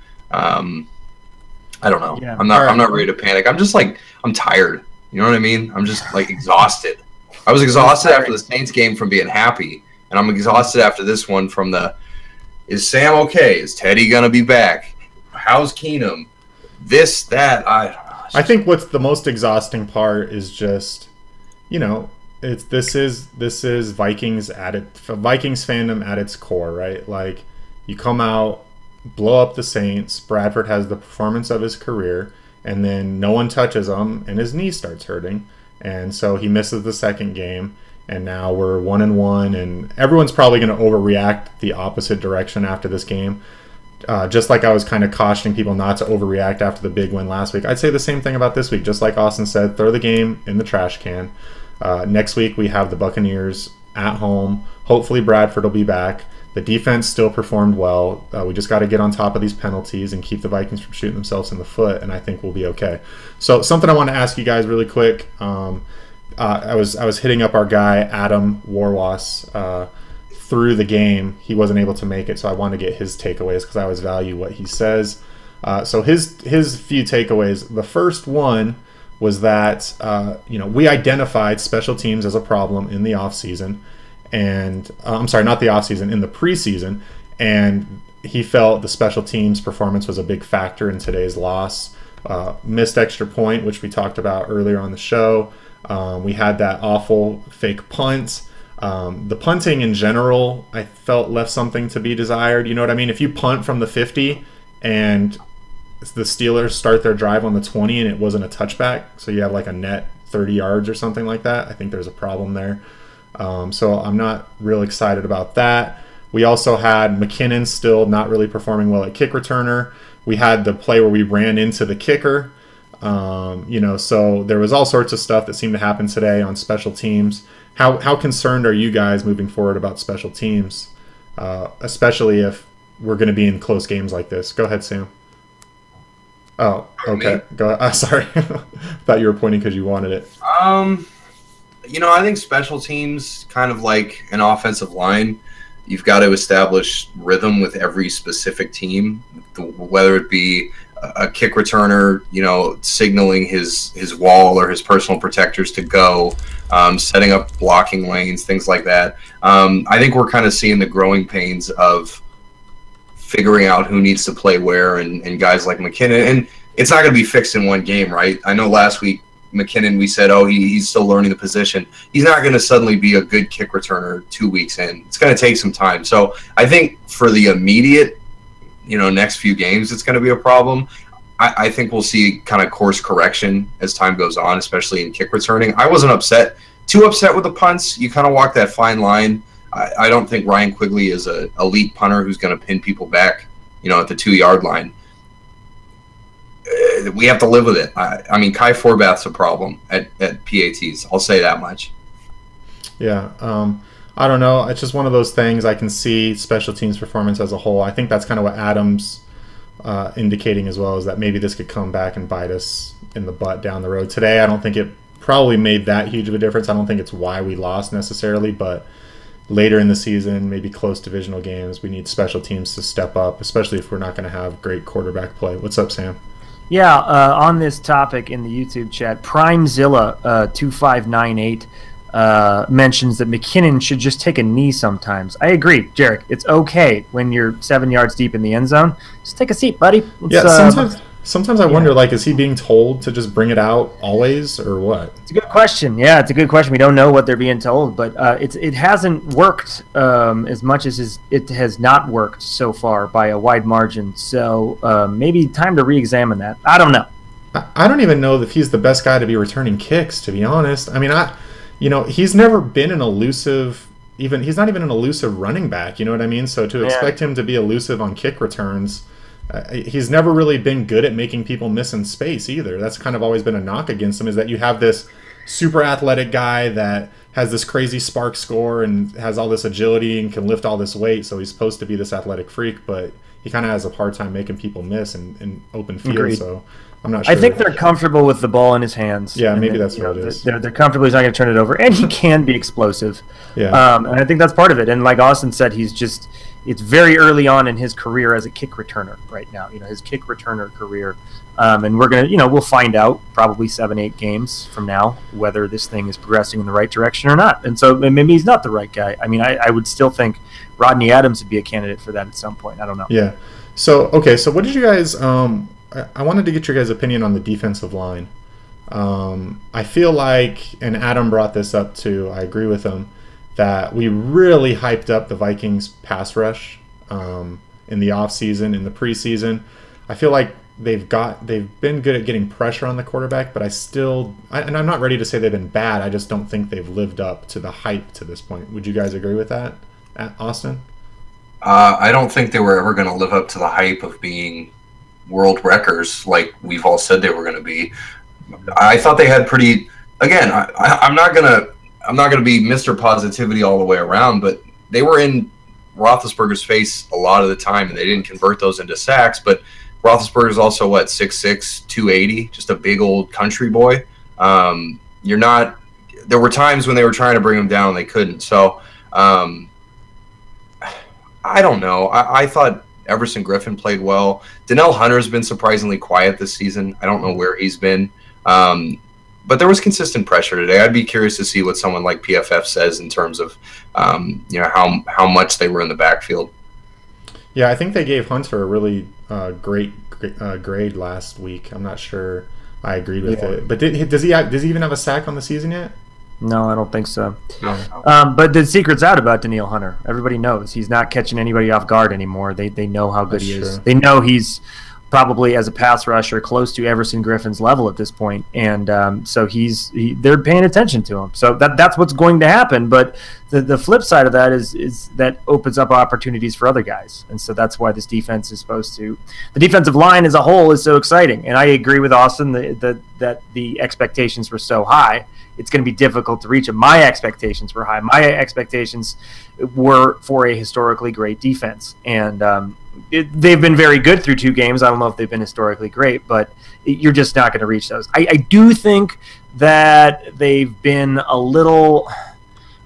I don't know. Yeah. I'm not ready to panic. I'm just like, I'm tired. You know what I mean? I'm just like exhausted. I was exhausted after the Saints game from being happy, and I'm exhausted after this one from is Sam okay? Is Teddy gonna be back? How's Keenum? This, that, I think what's the most exhausting part is just, this is Vikings fandom at its core, right? Like, you come out, blow up the Saints, Bradford has the performance of his career, and then no one touches him, and his knee starts hurting, and so he misses the second game, and now we're 1-1, and everyone's probably going to overreact the opposite direction after this game. Just like I was kind of cautioning people not to overreact after the big win last week, I'd say the same thing about this week. Just like Austin said, throw the game in the trash can. Next week we have the Buccaneers at home. Hopefully Bradford will be back. The defense still performed well. We just got to get on top of these penalties and keep the Vikings from shooting themselves in the foot, and I think we'll be okay. So something I want to ask you guys really quick. I was hitting up our guy Adam Warwas through the game. He wasn't able to make it, so I want to get his takeaways because I always value what he says. So his few takeaways. The first one was that we identified special teams as a problem in the offseason, and I'm sorry, not the offseason, in the preseason, and he felt the special teams performance was a big factor in today's loss. Missed extra point, which we talked about earlier on the show. We had that awful fake punt. The punting in general, I felt left something to be desired. You know what I mean? If you punt from the 50 and the Steelers start their drive on the 20 and it wasn't a touchback, so you have like a net 30 yards or something like that, I think there's a problem there. So I'm not real excited about that. We also had McKinnon still not really performing well at kick returner. We had the play where we ran into the kicker. So there was all sorts of stuff that seemed to happen today on special teams. How concerned are you guys moving forward about special teams, especially if we're going to be in close games like this? Go ahead, Sam. Oh, okay. Go ahead. Sorry. Thought you were pointing because you wanted it. I think special teams, kind of like an offensive line, you've got to establish rhythm with every specific team, whether it be a kick returner, signaling his wall or his personal protectors to go, setting up blocking lanes, things like that. I think we're kind of seeing the growing pains of figuring out who needs to play where, and guys like McKinnon. And it's not going to be fixed in one game, right? I know last week McKinnon, we said, he's still learning the position. He's not going to suddenly be a good kick returner 2 weeks in. It's going to take some time. So I think for the immediate next few games, it's going to be a problem. I think we'll see kind of course correction as time goes on, especially in kick returning. I wasn't too upset with the punts. You kind of walk that fine line. I don't think Ryan Quigley is an elite punter who's going to pin people back, at the 2-yard line. We have to live with it. I mean, Kai Forbath's a problem at PATs. I'll say that much. Yeah. I don't know. It's just one of those things. I can see special teams performance as a whole. I think that's kind of what Adam's indicating as well, is that maybe this could come back and bite us in the butt down the road. Today, I don't think it probably made that huge of a difference. I don't think it's why we lost necessarily, but later in the season, maybe close divisional games, we need special teams to step up, especially if we're not going to have great quarterback play. What's up, Sam? Yeah, on this topic in the YouTube chat, PrimeZilla2598 mentions that McKinnon should just take a knee sometimes. I agree, Jarek. It's okay when you're 7 yards deep in the end zone. Just take a seat, buddy. Sometimes I wonder, is he being told to just bring it out always, or what? It's a good question. Yeah, it's a good question. We don't know what they're being told, but it hasn't worked as much as it has not worked so far by a wide margin. So maybe time to re-examine that. I don't know. I don't even know if he's the best guy to be returning kicks, to be honest. I mean, he's never been an elusive. He's not even an elusive running back. You know what I mean? So to expect him to be elusive on kick returns. He's never really been good at making people miss in space either. That's kind of always been a knock against him, is that you have this super athletic guy that has this crazy spark score and has all this agility and can lift all this weight, so he's supposed to be this athletic freak, but he kind of has a hard time making people miss in open field. Agreed. So I'm not sure. I think they're comfortable with the ball in his hands. Yeah, maybe that's what it is. They're comfortable. He's not going to turn it over, and he can be explosive. Yeah. And I think that's part of it. And like Austin said, it's very early on in his career as a kick returner right now, his kick returner career. And we're going to, we'll find out probably 7-8 games from now whether this thing is progressing in the right direction or not. And so maybe he's not the right guy. I mean, I would still think Rodney Adams would be a candidate for that at some point. I don't know. Yeah. So what did you guys, I wanted to get your guys' opinion on the defensive line. I feel like, and Adam brought this up too, I agree with him, that we really hyped up the Vikings pass rush in the offseason, in the preseason. I feel like they've been good at getting pressure on the quarterback, but and I'm not ready to say they've been bad. I just don't think they've lived up to the hype to this point. Would you guys agree with that, Austin? I don't think they were ever going to live up to the hype of being world wreckers like we've all said they were going to be. I thought they had pretty. Again, I'm not gonna be Mr. Positivity all the way around, but they were in Roethlisberger's face a lot of the time, and they didn't convert those into sacks. But Roethlisberger's also 6'6", 280, just a big old country boy. You're not. There were times when they were trying to bring him down, they couldn't. So. I don't know. I thought Everson Griffin played well. Donnell Hunter's been surprisingly quiet this season. I don't know where he's been. But there was consistent pressure today. I'd be curious to see what someone like PFF says in terms of how much they were in the backfield. Yeah, I think they gave Hunter a really great grade last week. I'm not sure I agreed with it. But does he even have a sack on the season yet? No, I don't think so. Yeah. But the secret's out about Danielle Hunter. Everybody knows he's not catching anybody off guard anymore. They know how good he is. They know he's probably, as a pass rusher, close to Everson Griffin's level at this point, and so they're paying attention to him. So that's what's going to happen. But the flip side of that is that opens up opportunities for other guys, and so that's why this defense is supposed to. The defensive line as a whole is so exciting, and I agree with Austin that the expectations were so high. It's going to be difficult to reach them. My expectations were high. My expectations were for a historically great defense, and they've been very good through 2 games. I don't know if they've been historically great, but you're just not going to reach those. I do think that they've been a little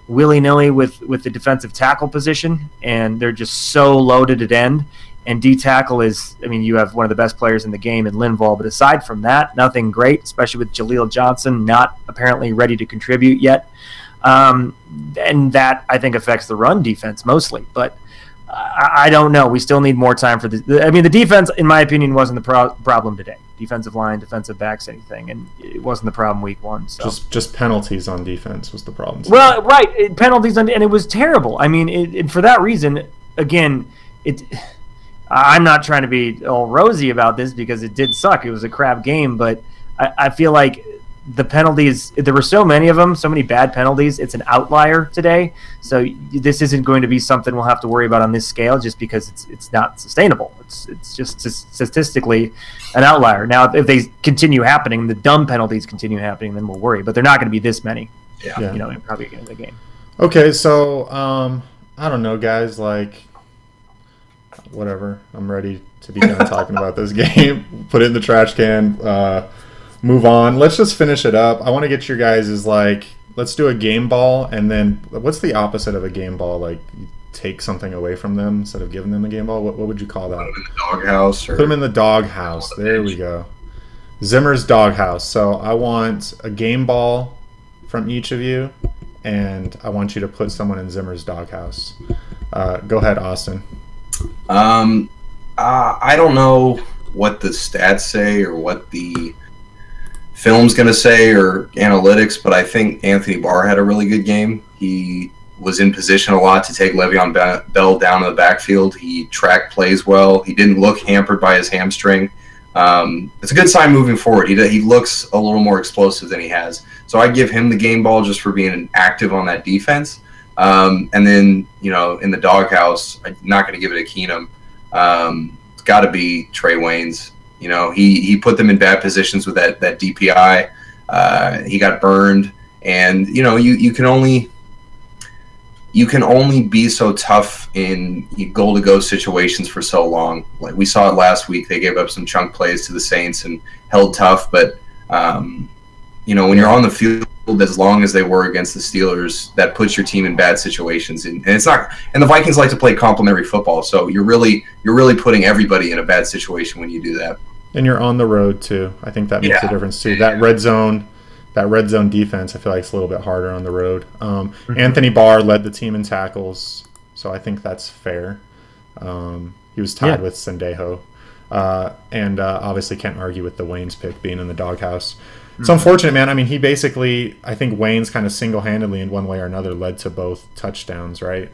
willy-nilly with the defensive tackle position, and they're just so loaded at end. And D-tackle is, you have one of the best players in the game in Linval, but aside from that, nothing great, especially with Jaleel Johnson not apparently ready to contribute yet. And that, I think, affects the run defense mostly. But I don't know. We still need more time for this. The defense, in my opinion, wasn't the problem today. Defensive line, defensive backs, anything. And it wasn't the problem week 1. So. Just penalties on defense was the problem. Well, right. Penalties, and it was terrible. For that reason, again, I'm not trying to be all rosy about this because it did suck. It was a crap game, but I feel like the penalties, there were so many of them, so many bad penalties. It's an outlier today. So this isn't going to be something we'll have to worry about on this scale just because it's not sustainable. It's just statistically an outlier. Now, if they continue happening, the dumb penalties continue happening, then we'll worry. But they're not going to be this many, probably in the game. Okay, so I don't know, guys, whatever. I'm ready to be done talking about this game. Put it in the trash can. Move on. Let's just finish it up. I want to get your guys' let's do a game ball, and then what's the opposite of a game ball? You take something away from them instead of giving them a game ball. What would you call that? Doghouse. Put them in the doghouse. There we go. Zimmer's doghouse. So I want a game ball from each of you, and I want you to put someone in Zimmer's doghouse. Go ahead, Austin. I don't know what the stats say or what the film's going to say or analytics, but I think Anthony Barr had a really good game. He was in position a lot to take Le'Veon Bell down to the backfield. He tracked plays well. He didn't look hampered by his hamstring. It's a good sign moving forward. He looks a little more explosive than he has. So I give him the game ball just for being active on that defense. And then, in the doghouse, I'm not going to give it to Keenum. It's got to be Trae Waynes. He put them in bad positions with that DPI. He got burned, and you can only be so tough in goal-to-go situations for so long. Like we saw it last week, they gave up some chunk plays to the Saints and held tough. But when you're on the field as long as they were against the Steelers, that puts your team in bad situations. And it's not. And the Vikings like to play complementary football, so you're really putting everybody in a bad situation when you do that. And you're on the road too. I think that makes a difference too. That red zone defense, I feel like it's a little bit harder on the road. Anthony Barr led the team in tackles, so I think that's fair. He was tied with Sendejo, and obviously can't argue with the Waynes pick being in the doghouse. It's unfortunate, man. He basically, I think Waynes kind of single-handedly in one way or another led to both touchdowns, right?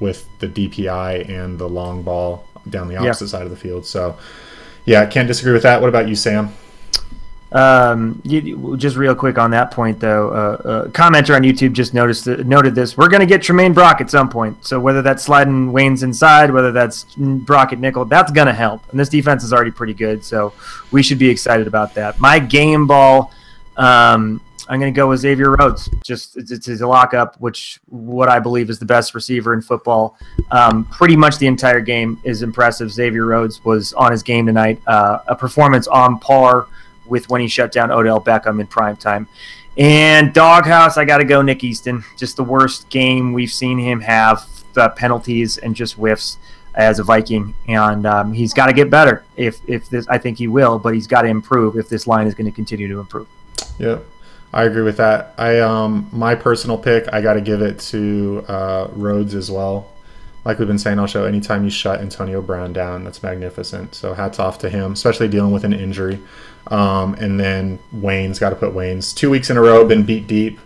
With the DPI and the long ball down the opposite side of the field. So, yeah, can't disagree with that. What about you, Sam? Just real quick on that point, though, commenter on YouTube just noted this. We're going to get Tremaine Brock at some point. So whether that's sliding Waynes inside, whether that's Brock at nickel, that's going to help. And this defense is already pretty good, so we should be excited about that. My game ball, I'm going to go with Xavier Rhodes. It's a lockup, which what I believe is the best receiver in football. Pretty much the entire game is impressive. Xavier Rhodes was on his game tonight. A performance on par with when he shut down Odell Beckham in prime time. And doghouse, I got to go Nick Easton. Just the worst game we've seen him have, penalties and just whiffs as a Viking. And he's got to get better. If this, I think he will, but he's got to improve if this line is going to continue to improve. Yep, I agree with that. My personal pick, I got to give it to Rhodes as well. Like we've been saying, I'll show anytime you shut Antonio Brown down, that's magnificent. So hats off to him, especially dealing with an injury. And then Waynes, got to put Waynes. 2 weeks in a row, been beat deep.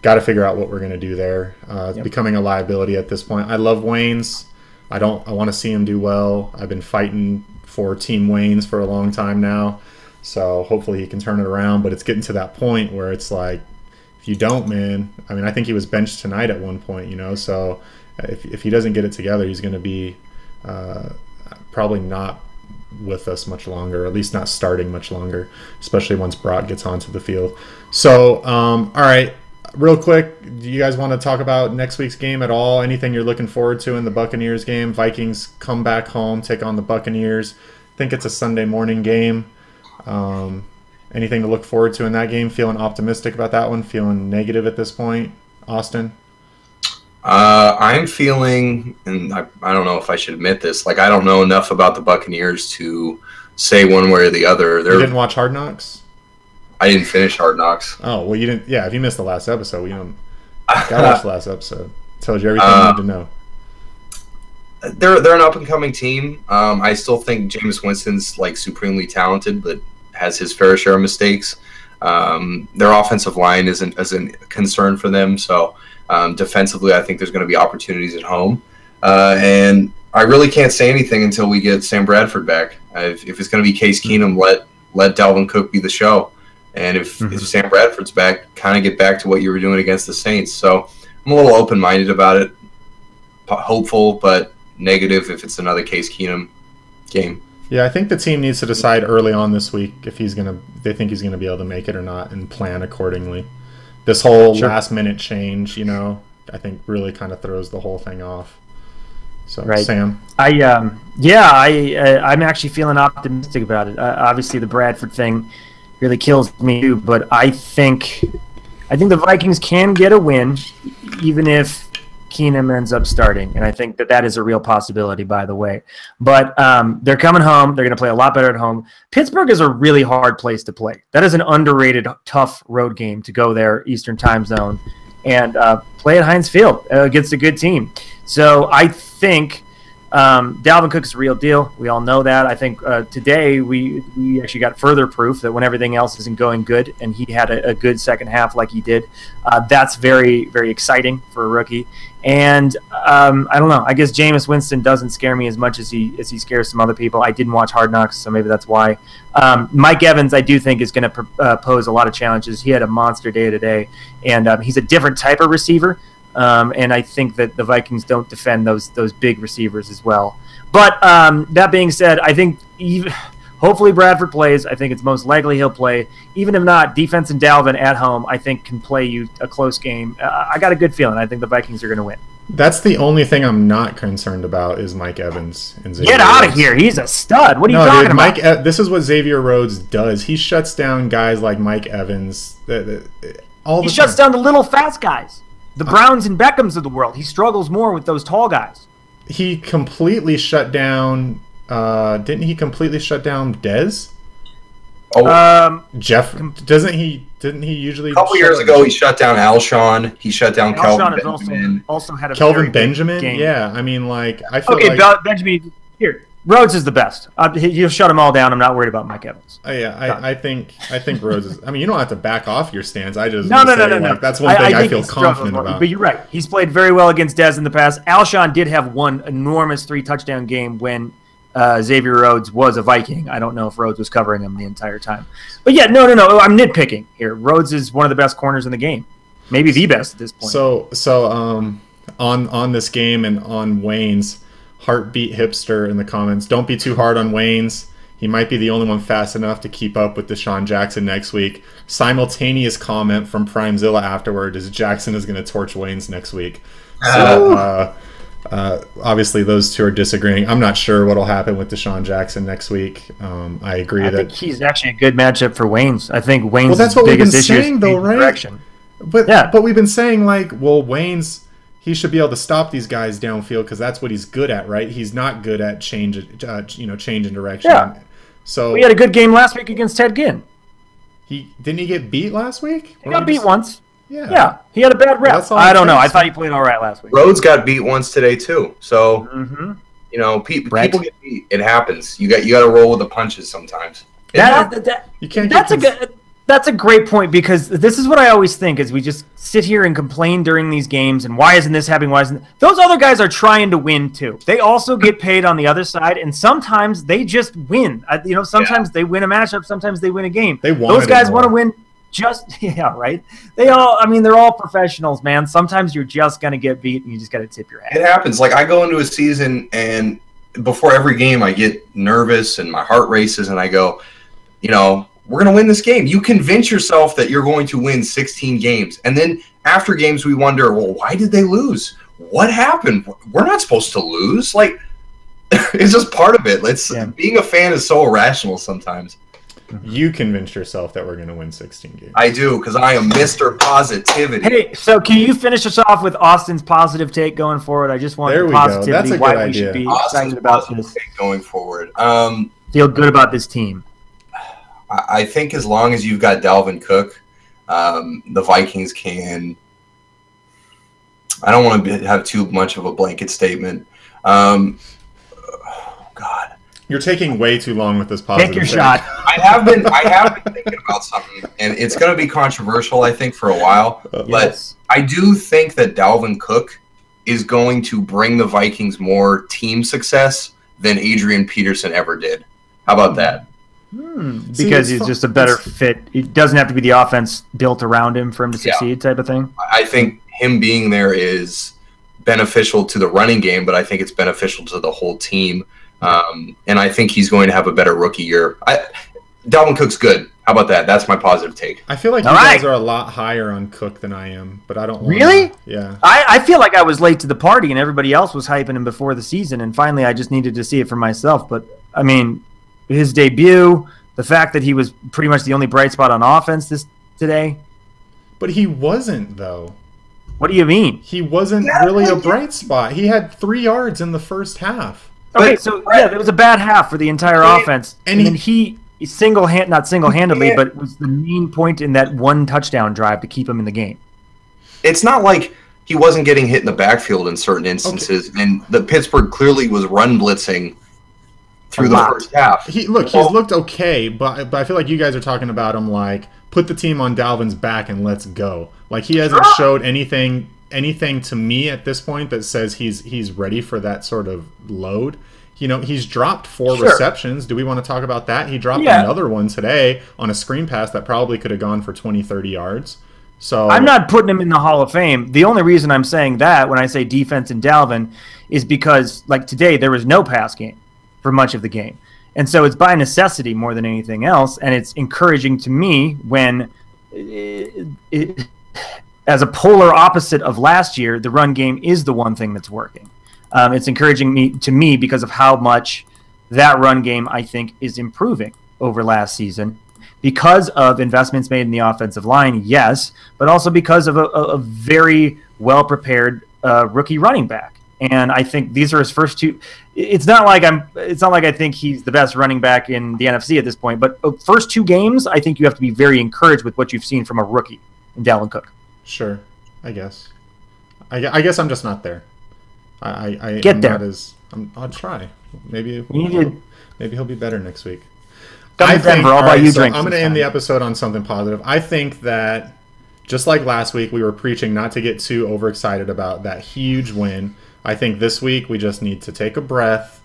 Got to figure out what we're going to do there. It's becoming a liability at this point. I love Waynes. I want to see him do well. I've been fighting for Team Waynes for a long time now. So hopefully he can turn it around. But it's getting to that point where it's like, if you don't, man. I mean, I think he was benched tonight at one point, so if he doesn't get it together, he's going to be probably not with us much longer, or at least not starting much longer, especially once Brock gets onto the field. So, all right, real quick, do you guys want to talk about next week's game at all? Anything you're looking forward to in the Buccaneers game? Vikings come back home, take on the Buccaneers. I think it's a Sunday morning game. Anything to look forward to in that game? Feeling optimistic about that one? Feeling negative at this point? Austin? I'm feeling, and I don't know if I should admit this, like I don't know enough about the Buccaneers to say one way or the other. You didn't watch Hard Knocks? I didn't finish Hard Knocks. Oh, well, you didn't. Yeah, if you missed the last episode, gotta watch the last episode. It tells you everything you need to know. They're an up and coming team. I still think Jameis Winston's like supremely talented, but has his fair share of mistakes. Their offensive line isn't a concern for them, so. Defensively, I think there's going to be opportunities at home. And I really can't say anything until we get Sam Bradford back. If it's going to be Case Keenum, let Dalvin Cook be the show. And if Sam Bradford's back, kind of get back to what you were doing against the Saints. So I'm a little open-minded about it. Hopeful, but negative if it's another Case Keenum game. Yeah, I think the team needs to decide early on this week if they think he's going to be able to make it or not, and plan accordingly. This whole last-minute change, I think really kind of throws the whole thing off. So, right. Sam? I'm actually feeling optimistic about it. Obviously, the Bradford thing really kills me too, but I think the Vikings can get a win, even if Keenum ends up starting, and I think that is a real possibility, by the way. But they're coming home. They're going to play a lot better at home. Pittsburgh is a really hard place to play. That is an underrated, tough road game to go there, Eastern time zone, and play at Heinz Field against a good team. So I think Dalvin Cook is a real deal. We all know that. I think today we actually got further proof that when everything else isn't going good, and he had a good second half like he did, that's very, very exciting for a rookie. And I don't know. I guess Jameis Winston doesn't scare me as much as he scares some other people. I didn't watch Hard Knocks, so maybe that's why. Mike Evans, I do think, is going to pose a lot of challenges. He had a monster day today, and he's a different type of receiver. And I think that the Vikings don't defend those big receivers as well. But that being said, I think hopefully Bradford plays. I think it's most likely he'll play. Even if not, defense and Dalvin at home, I think, can play you a close game. I got a good feeling. I think the Vikings are going to win. That's the only thing I'm not concerned about is Mike Evans. And Xavier Get out of here. He's a stud. What are you talking about? This is what Xavier Rhodes does. He shuts down guys like Mike Evans. He shuts down the little fast guys. The Browns and Beckhams of the world. He struggles more with those tall guys. He completely shut down. Didn't he completely shut down Dez? Oh, Jeff. Didn't he usually? A couple years ago, he shut down Alshon. He shut down Kelvin Benjamin. Also had a Kelvin Benjamin. Game. Yeah, I mean, like I feel like Benjamin. Here, Rhodes is the best. He'll shut them all down. I'm not worried about Mike Evans. I think Rhodes is. I mean, you don't have to back off your stance. I just no. That's one thing I feel confident about. But you're right. He's played very well against Dez in the past. Alshon did have one enormous 3-touchdown game when Xavier Rhodes was a Viking. I don't know if Rhodes was covering him the entire time. But yeah, no. I'm nitpicking here. Rhodes is one of the best corners in the game. Maybe the best at this point. So on this game and on Waynes, Heartbeat Hipster in the comments, don't be too hard on Waynes. He might be the only one fast enough to keep up with Deshaun Jackson next week. Simultaneous comment from Primezilla afterward is Jackson is going to torch Waynes next week. So obviously those two are disagreeing. I'm not sure what will happen with Deshaun Jackson next week. I agree I think he's actually a good matchup for Waynes. I think Waynes' that's what biggest we've been issue saying, is though, right? direction. But we've been saying, like, well, Waynes, he should be able to stop these guys downfield because that's what he's good at, right? He's not good at change in direction. Yeah. So we had a good game last week against Ted Ginn. Didn't he get beat last week? He got beat once. Yeah. He had a bad rep. I don't know. I thought he played all right last week. Rhodes got beat once today too. So people get beat. It happens. You got to roll with the punches sometimes. You can't. That's a great point, because this is what I always think is we just sit here and complain during these games and why isn't this happening? Why isn't those other guys are trying to win too? They also get paid on the other side, and sometimes they just win. Sometimes they win a matchup, sometimes they win a game. Those guys want to win. Right? They're all professionals, man. Sometimes you're just gonna get beat, and you just gotta tip your hat. It happens. Like I go into a season, and before every game, I get nervous and my heart races, and I go, we're going to win this game. You convince yourself that you're going to win 16 games. And then after games, we wonder, well, why did they lose? What happened? We're not supposed to lose. Like, it's just part of it. Being a fan is so irrational sometimes. You convince yourself that we're going to win 16 games. I do, because I am Mr. Positivity. Hey, so can you finish us off with Austin's positive take going forward? I just want positivity. That's a why good we idea. should be Austin's excited about positive this. take going forward. Feel good about this team. I think as long as you've got Dalvin Cook, the Vikings can. I don't want to have too much of a blanket statement. God, you're taking way too long with this positive. Take your shot. I have been thinking about something, and it's going to be controversial, I think, for a while. But I do think that Dalvin Cook is going to bring the Vikings more team success than Adrian Peterson ever did. How about that? Because he's just a better fit. It doesn't have to be the offense built around him for him to succeed, type of thing. I think him being there is beneficial to the running game, but I think it's beneficial to the whole team. And I think he's going to have a better rookie year. Dalvin Cook's good. How about that? That's my positive take. I feel like you guys are a lot higher on Cook than I am, but I don't want Really? Yeah. I feel like I was late to the party and everybody else was hyping him before the season, and finally I just needed to see it for myself. But, I mean, his debut, the fact that he was pretty much the only bright spot on offense today. But he wasn't, though. What do you mean? He wasn't really a bright spot. He had 3 yards in the first half. Okay, so it was a bad half for the entire offense. And then he not single-handedly, but was the main point in that one touchdown drive to keep him in the game. It's not like he wasn't getting hit in the backfield in certain instances, and the Pittsburgh clearly was run blitzing through the first half. He's looked okay, but I feel like you guys are talking about him like, put the team on Dalvin's back and let's go. Like, he hasn't showed anything to me at this point that says he's ready for that sort of load. He's dropped 4 receptions. Do we want to talk about that? He dropped another one today on a screen pass that probably could have gone for 20, 30 yards. So I'm not putting him in the Hall of Fame. The only reason I'm saying that when I say defense and Dalvin is because, like, today there was no pass game for much of the game. And so it's by necessity more than anything else, and it's encouraging to me when, as a polar opposite of last year, the run game is the one thing that's working. It's encouraging to me because of how much that run game, I think, is improving over last season because of investments made in the offensive line, yes, but also because of a very well-prepared rookie running back. And I think these are his first 2. It's not like I think he's the best running back in the NFC at this point, but first 2 games, I think you have to be very encouraged with what you've seen from a rookie in Dalvin Cook. Sure, I guess. I guess I'm just not there. I get there. I'll try. Maybe he'll be better next week. Come to Denver. I'll buy you drinks. I'm going to end the episode on something positive. I think that just like last week, we were preaching not to get too overexcited about that huge win. I think this week we just need to take a breath,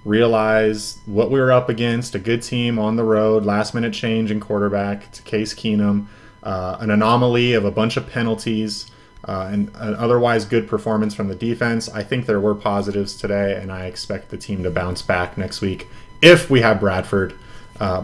realize what we were up against, a good team on the road, last-minute change in quarterback to Case Keenum, an anomaly of a bunch of penalties, and an otherwise good performance from the defense. I think there were positives today, and I expect the team to bounce back next week if we have Bradford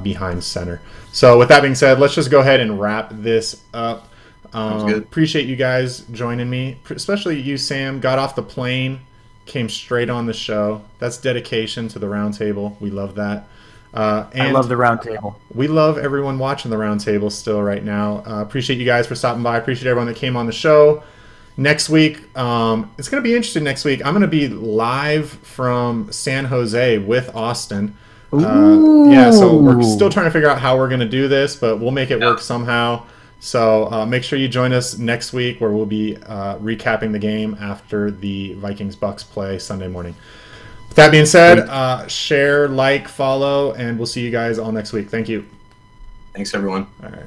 behind center. So with that being said, let's just go ahead and wrap this up. Appreciate you guys joining me, especially you, Sam. Got off the plane, came straight on the show. That's dedication to the Roundtable. We love that. And I love the Roundtable. We love everyone watching the Roundtable still right now. Appreciate you guys for stopping by. Appreciate everyone that came on the show. Next week, it's going to be interesting next week. I'm going to be live from San Jose with Austin. Yeah, so we're still trying to figure out how we're going to do this, but we'll make it work somehow. So make sure you join us next week where we'll be recapping the game after the Vikings-Bucks play Sunday morning. With that being said, share, like, follow, and we'll see you guys all next week. Thank you. Thanks, everyone. All right.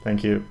Thank you.